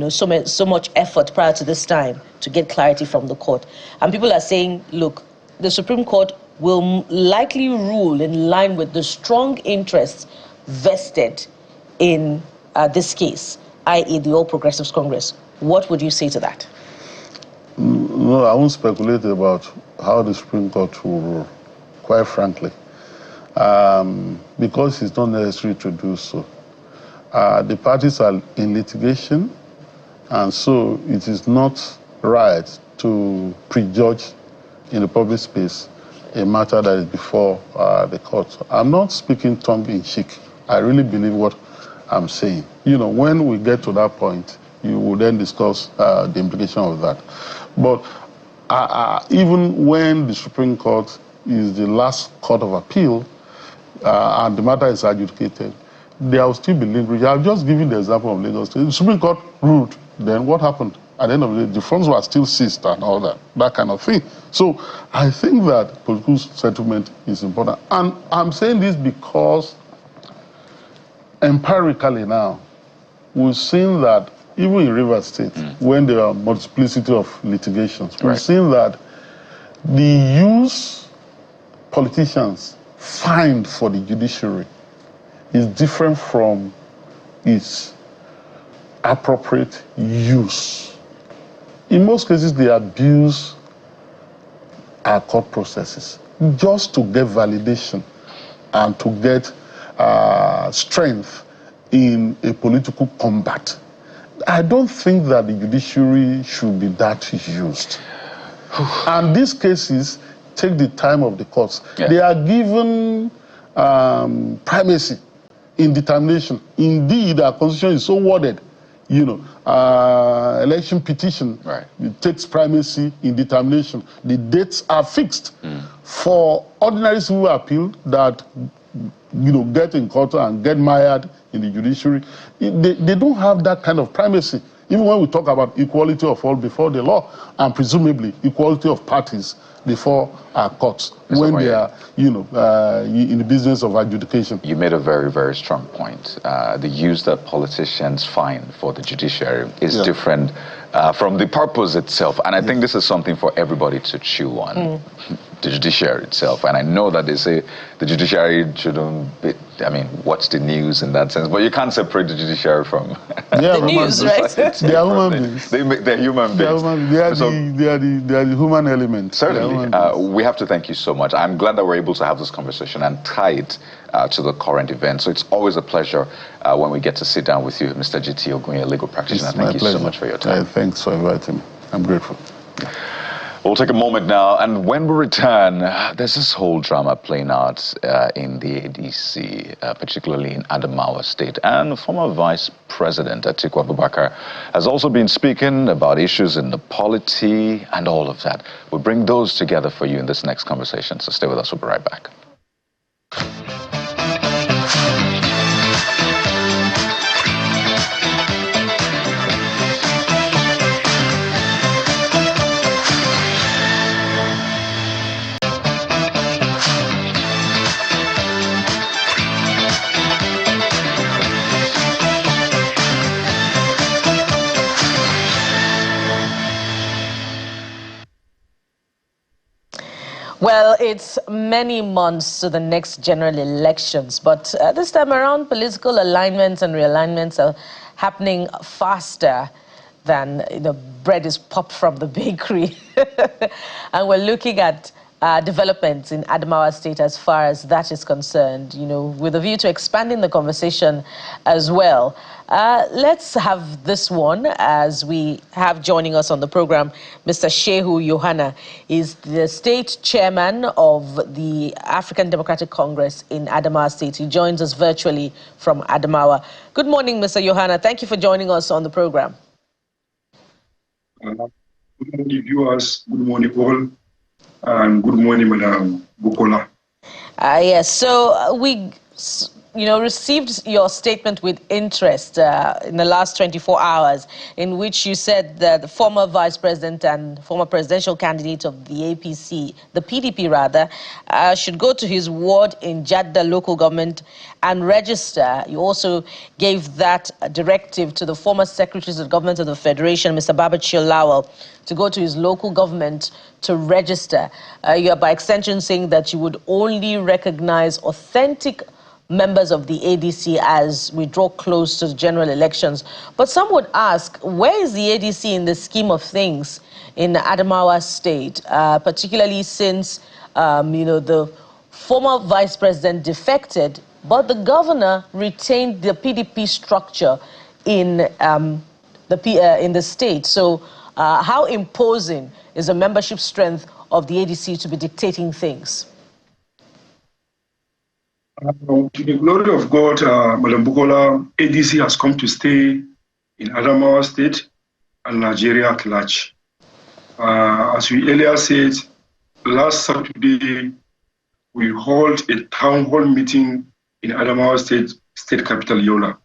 so much effort prior to this time to get clarity from the court. And people are saying, look, the Supreme Court will likely rule in line with the strong interests vested in this case, i.e. the All Progressives Congress. What would you say to that? No, I won't speculate about how the Supreme Court will rule, quite frankly, because it's not necessary to do so. The parties are in litigation, and so it is not right to prejudge in the public space a matter that is before the court. I'm not speaking tongue-in-cheek. I really believe what I'm saying. When we get to that point, you will then discuss the implication of that. But even when the Supreme Court is the last court of appeal and the matter is adjudicated, there will still be lingering. I'll just give you the example of Lagos State. The Supreme Court ruled, then what happened? At the end of the day, the funds were still seized and all that kind of thing. So I think that political settlement is important. And I'm saying this because empirically now, we've seen that even in River State, when there are multiplicity of litigations, we've seen that the use politicians find for the judiciary is different from its appropriate use. In most cases, they abuse our court processes just to get validation and to get strength in a political combat. I don't think that the judiciary should be that used. And these cases take the time of the courts. Yeah. They are given primacy in determination. Indeed, our constitution is so worded. You know, election petition, it takes primacy in determination. The dates are fixed. For ordinary civil appeal that, you know, get in court and get mired in the judiciary, they don't have that kind of primacy. Even when we talk about equality of all before the law, and presumably equality of parties before our courts, when they are, you know, in the business of adjudication. You made a very, very strong point. The use that politicians find for the judiciary is different from the purpose itself. And I think this is something for everybody to chew on, the judiciary itself. And I know that they say the judiciary shouldn't be, I mean, what's the news in that sense? But you can't separate the judiciary from the news, right? They are human beings. They're human beings. They are the human element. Certainly. We have to thank you so much. I'm glad that we're able to have this conversation and tie it to the current event. So it's always a pleasure when we get to sit down with you, Mr. G.T. Ogunye, legal practitioner. Thank you so much for your time. Thanks for inviting me. I'm grateful. We'll take a moment now, and when we return, there's this whole drama playing out in the ADC, particularly in Adamawa State. And former Vice President Atiku Abubakar has also been speaking about issues in the polity and all of that. We'll bring those together for you in this next conversation, so stay with us. We'll be right back. Well, it's many months to the next general elections, but this time around, political alignments and realignments are happening faster than bread is popped from the bakery. And we're looking at developments in Adamawa State as far as that is concerned, with a view to expanding the conversation as well. Let's have this one as we have joining us on the program, Mr. Shehu Yohana is the state chairman of the African Democratic Congress in Adamawa State. He joins us virtually from Adamawa. Good morning, Mr. Yohana. Thank you for joining us on the program. Good morning, viewers. Good morning, all. And good morning, Madam Bukola. Yes, so we received your statement with interest in the last 24 hours, in which you said that the former vice president and former presidential candidate of the APC, the PDP rather, should go to his ward in Jeddah local government and register. You also gave that directive to the former secretaries of government of the Federation, Mr. Babachir Lawal, to go to his local government to register. You are by extension saying that you would only recognize authentic members of the ADC as we draw close to the general elections. But some would ask, where is the ADC in the scheme of things in Adamawa State, particularly since, the former vice president defected, but the governor retained the PDP structure in the state. So how imposing is the membership strength of the ADC to be dictating things? To the glory of God, Madam Bukola, ADC has come to stay in Adamawa State and Nigeria at large. As we earlier said, last Saturday, we held a town hall meeting in Adamawa State capital, Yola.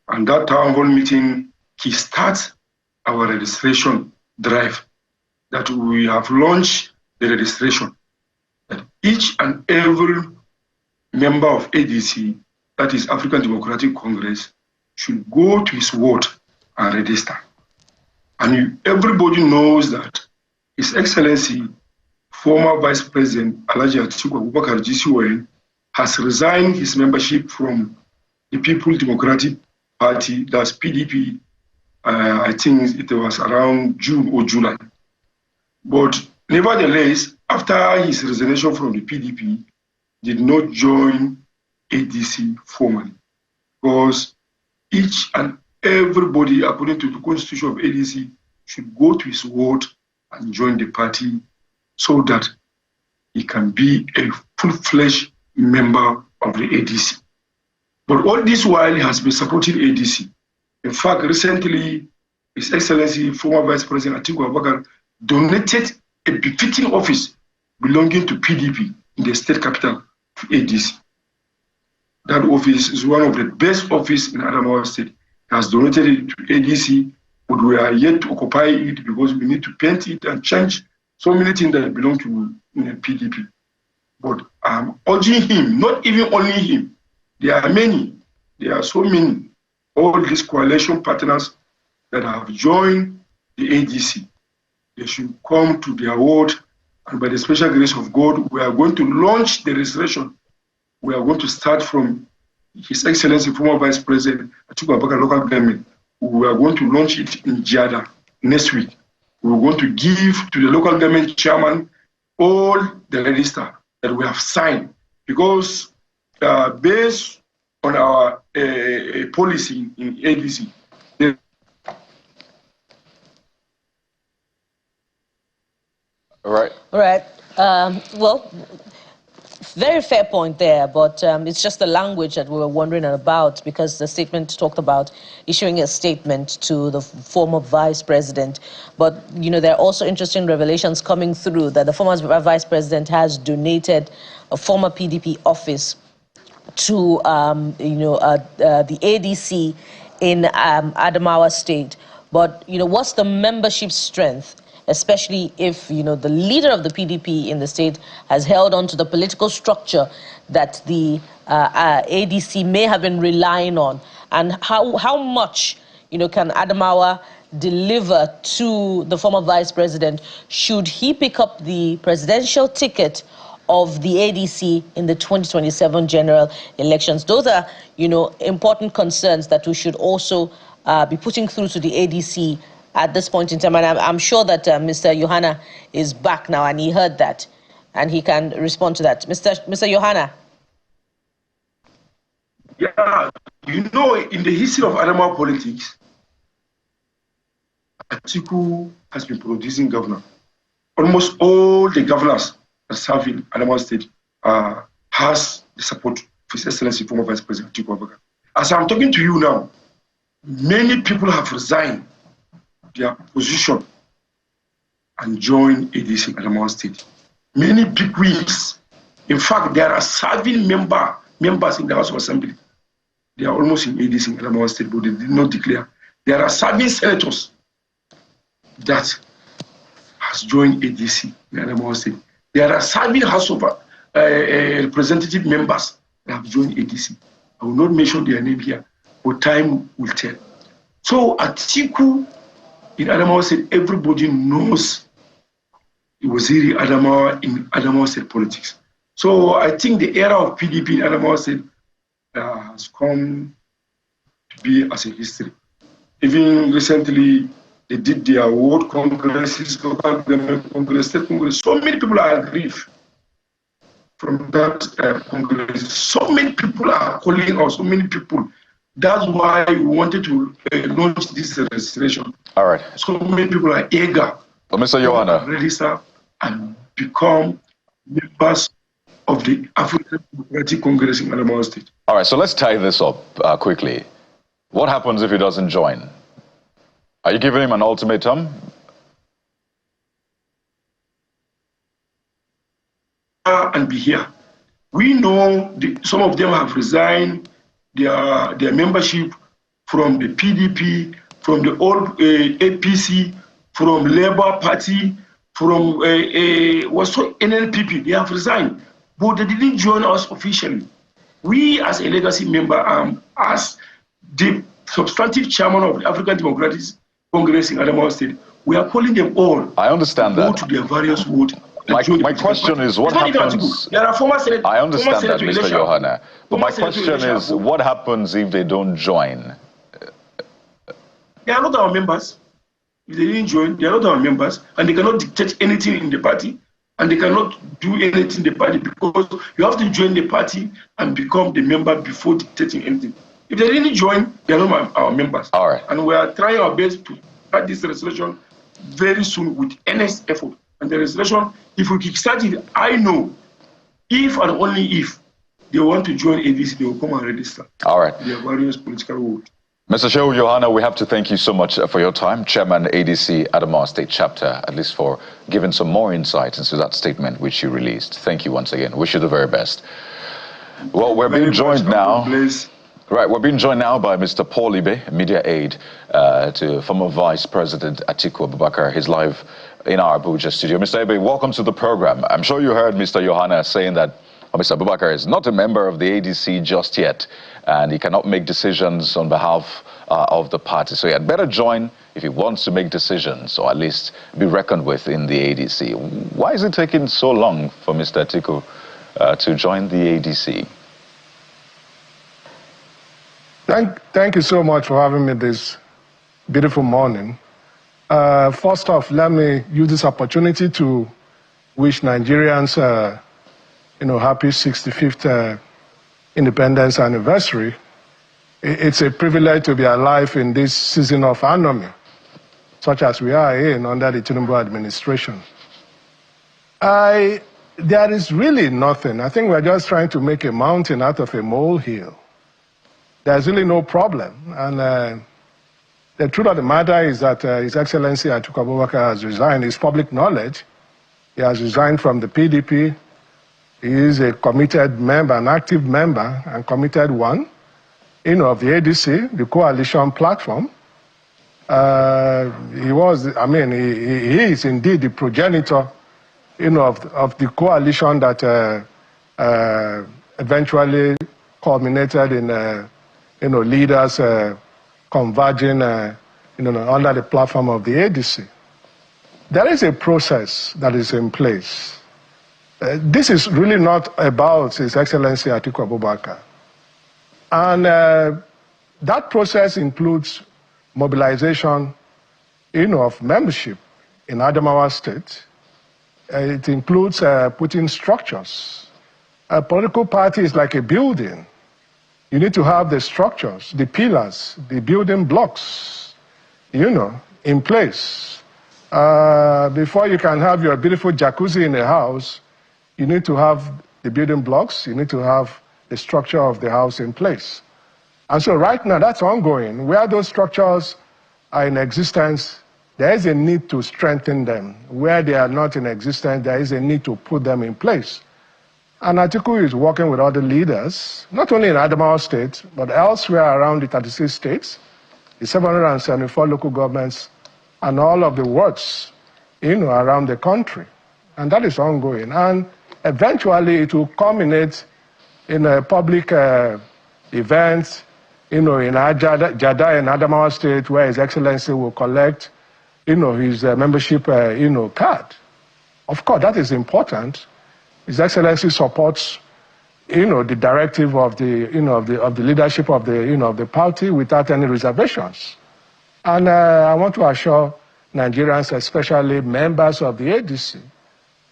And that town hall meeting kickstarts our registration drive, that we have launched the registration, that each and every member of ADC, that is African Democratic Congress, should go to his ward and register. And everybody knows that His Excellency, former Vice President Alhaji Atiku Abubakar GCON, has resigned his membership from the People Democratic Party, that's PDP. I think it was around June or July. But nevertheless, after his resignation from the PDP, did not join ADC formally, because each and everybody, according to the constitution of ADC, should go to his ward and join the party so that he can be a full-fledged member of the ADC. But all this while, he has been supporting ADC. In fact, recently, His Excellency, former Vice President Atiku Abubakar, donated a befitting office belonging to PDP in the state capital to ADC. That office is one of the best offices in Adamawa State. He has donated it to ADC, but we are yet to occupy it because we need to paint it and change so many things that belong to PDP. But I'm urging him, not even only him, there are many, there are so many, all these coalition partners that have joined the ADC. They should come to their word, and by the special grace of God, we are going to launch the restoration. We are going to start from His Excellency, former Vice President Atiku Abubakar local government. We are going to launch it in Jada next week. We are going to give to the local government chairman all the register that we have signed, because based on our policy in ADC, Right. Right. Well, very fair point there, but it's just the language that we were wondering about, because the statement talked about issuing a statement to the former vice president. But, you know, there are also interesting revelations coming through that the former vice president has donated a former PDP office to, the ADC in Adamawa State. But, you know, what's the membership strength? Especially if, you know, the leader of the PDP in the state has held on to the political structure that the ADC may have been relying on. And how much, you know, can Adamawa deliver to the former vice president should he pick up the presidential ticket of the ADC in the 2027 general elections? Those are, you know, important concerns that we should also be putting through to the ADC at this point in time. And I'm sure that Mr. Yohana is back now, and he heard that, and he can respond to that. Mr. Yohana. Yeah, you know, in the history of Adamawa politics, Atiku has been producing governor. Almost all the governors that serve in Adamawa State has the support of His Excellency, former Vice President Atiku Abubakar. As I'm talking to you now, many people have resigned their position and join ADC in Adamawa State. Many big wigs. In fact, there are serving members in the House of Assembly. They are almost in ADC in Adamawa State, but they did not declare. There are serving senators that has joined ADC in Adamawa State. There are serving House of Representative members that have joined ADC. I will not mention their name here, but time will tell. So Atiku in Adamawa State, everybody knows it was really Adamawa in Adamawa State politics. So I think the era of PDP in Adamawa State has come to be as a history. Even recently, they did their world congresses, local government congress, state congress. So many people are aggrieved from that congress. So many people are calling out, so many people. That's why we wanted to launch this registration. All right. So many people are eager Mr. Yohana, to register and become members of the African Democratic Congress in Adamawa State. All right, so let's tie this up quickly. What happens if he doesn't join? Are you giving him an ultimatum? And be here. We know some of them have resigned their membership from the PDP, from the old APC, from Labour Party, from NNPP. They have resigned, but they didn't join us officially. We, as a legacy member, as the substantive chairman of the African Democratic Congress in Adamawa State, we are calling them all. I understand to that. Go to their various votes. My question is, what happens? There are former senators. I understand that, Mr. Yohana. But my question is, what happens if they don't join? They are not our members. If they didn't join, they are not our members, and they cannot dictate anything in the party, and they cannot do anything in the party, because you have to join the party and become the member before dictating anything. If they didn't join, they are not our members. All right. And we are trying our best to start this resolution very soon with earnest effort. And And the legislation, if we kickstart it, I know, if and only if they want to join ADC, they will come and register. All right. Their various political votes. Mr. Shehu Yohana, we have to thank you so much for your time, Chairman ADC Adamawa State Chapter, at least for giving some more insight into that statement which you released. Thank you once again. Wish you the very best. Well, we're being joined now. Right, we're being joined now by Mr. Paul Ibe, media aide to former Vice President Atiku Abubakar. He's live in our Abuja studio. Mr. Ibe, welcome to the program. I'm sure you heard Mr. Yohana saying that Mr. Abubakar is not a member of the ADC just yet, and he cannot make decisions on behalf of the party. So he had better join if he wants to make decisions, or at least be reckoned with in the ADC. Why is it taking so long for Mr. Atiku to join the ADC? Thank you so much for having me this beautiful morning. First off, let me use this opportunity to wish Nigerians happy 65th independence anniversary. It's a privilege to be alive in this season of anomy, such as we are in under the Tinubu administration. There is really nothing. I think we're just trying to make a mountain out of a molehill. There's really no problem. And the truth of the matter is that His Excellency Atiku Abubakar has resigned. It's public knowledge. He has resigned from the PDP. He is a committed member, an active member, and committed one, of the ADC, the coalition platform. He is indeed the progenitor, of the coalition that eventually culminated in, leaders converging, under the platform of the ADC. There is a process that is in place. This is really not about His Excellency Atiku Abubakar. And that process includes mobilization, of membership in Adamawa State. It includes putting structures. A political party is like a building. You need to have the structures, the pillars, the building blocks, in place. Before you can have your beautiful jacuzzi in a house, you need to have the building blocks, you need to have the structure of the house in place. And so right now, that's ongoing. Where those structures are in existence, there is a need to strengthen them. Where they are not in existence, there is a need to put them in place. And Atiku is working with other leaders, not only in Adamawa State, but elsewhere around the 36 states, the 774 local governments, and all of the wards, around the country. And that is ongoing. And eventually it will culminate in a public event, in Jada and Adamawa State, where His Excellency will collect, his membership, card. Of course, that is important. His Excellency supports, the directive of the, of the leadership of the, of the party without any reservations. And I want to assure Nigerians, especially members of the ADC,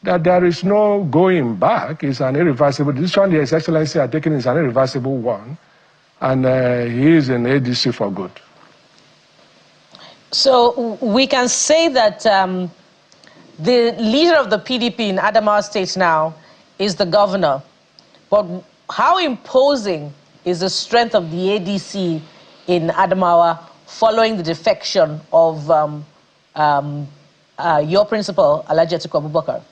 that there is no going back. It's an irreversible decision. His Excellency has taken is an irreversible one, and he is in ADC for good. So we can say that the leader of the PDP in Adamawa State now is the governor. But how imposing is the strength of the ADC in Adamawa following the defection of your principal, Alhaji Atiku Abubakar?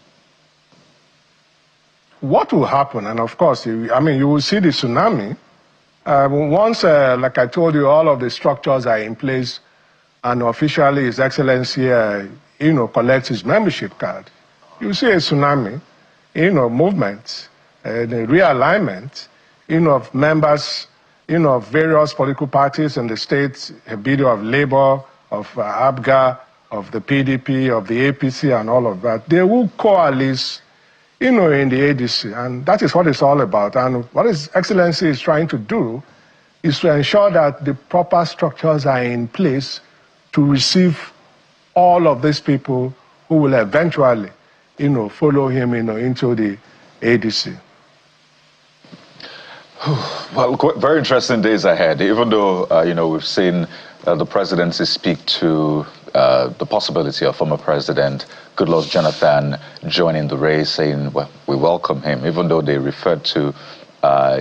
What will happen, and of course, you will see the tsunami. Once, like I told you, all of the structures are in place, and officially His Excellency, collects his membership card, you see a tsunami, movement, the realignment, of members, of various political parties in the state, a bit of Labour, of ABGA, of the PDP, of the APC, and all of that. They will coalesce, in the ADC, and that is what it's all about. And what His Excellency is trying to do is to ensure that the proper structures are in place to receive all of these people who will eventually, follow him, into the ADC. Well, very interesting days ahead, even though, we've seen the presidency speak to the possibility of former President Goodluck Jonathan joining the race, saying, well, we welcome him, even though they referred to,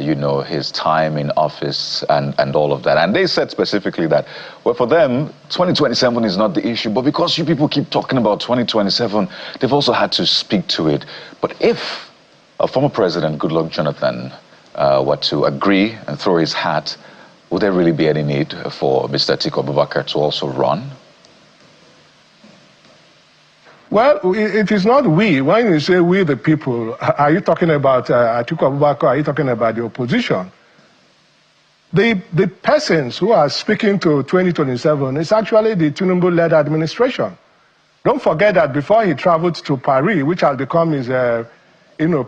you know, his time in office and all of that. And they said specifically that, well, for them, 2027 is not the issue, but because you people keep talking about 2027, they've also had to speak to it. But if a former President Goodluck Jonathan were to agree and throw his hat, would there really be any need for Mr. Atiku Abubakar to also run? Well, it is not we. When you say we the people, are you talking about Atiku Abubakar? Are you talking about the opposition? The persons who are speaking to 2027 is actually the Tinubu-led administration. Don't forget that before he traveled to Paris, which has become his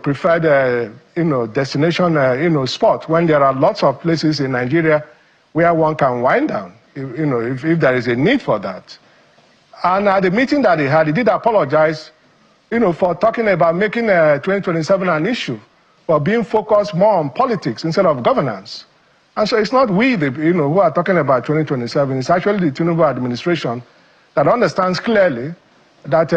preferred destination spot, when there are lots of places in Nigeria where one can wind down, if there is a need for that. And at the meeting that he had, he did apologize, for talking about making 2027 an issue, for being focused more on politics instead of governance. And so it's not we, who are talking about 2027. It's actually the Tinubu administration that understands clearly that,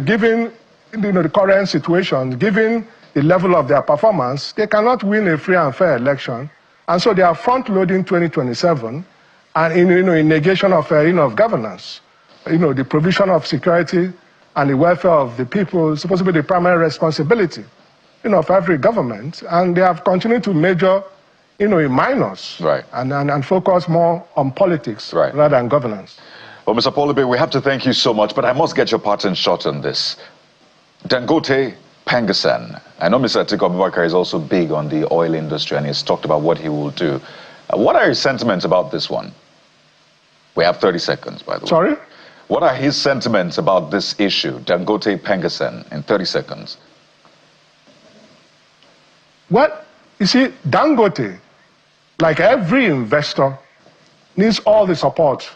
given the current situation, given the level of their performance, they cannot win a free and fair election. And so they are front-loading 2027 and in negation of governance. The provision of security and the welfare of the people is supposed to be the primary responsibility, of every government. And they have continued to major, in minors. Right. And focus more on politics rather than governance. Well, Mr. Polibe, we have to thank you so much, but I must get your pattern shot on this. Dangote, PENGASSAN. I know Mr. Atiku Abubakar is also big on the oil industry and he's talked about what he will do. What are your sentiments about this one? We have 30 seconds, by the way. Sorry? What are his sentiments about this issue, Dangote, PENGASSAN, in 30 seconds? Well, you see, Dangote, like every investor, needs all the support,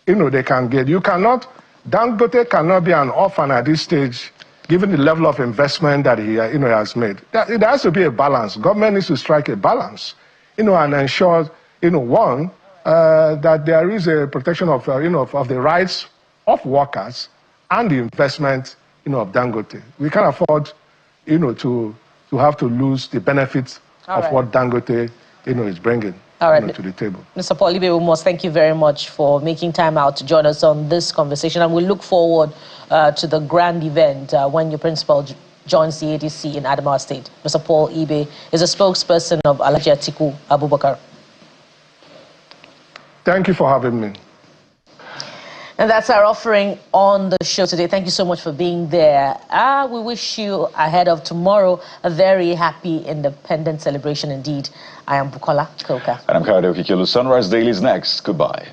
they can get. Dangote cannot be an orphan at this stage, given the level of investment that he has made. There has to be a balance. Government needs to strike a balance, and ensure, that there is a protection of, of the rights of workers and the investment, of Dangote. We can't afford, to have to lose the benefits of what Dangote, is bringing to the table. Mr. Polibe, thank you very much for making time out to join us on this conversation, and we look forward to the grand event when your principal joins the ADC in Adamawa State. Mr. Paul Ibe is a spokesperson of Alhaji Atiku Abubakar. Thank you for having me. And that's our offering on the show today. Thank you so much for being there. We wish you, ahead of tomorrow, a very happy independence celebration indeed. I am Bukola Koka. And I'm Kayode Okikiolu. Sunrise Daily is next. Goodbye.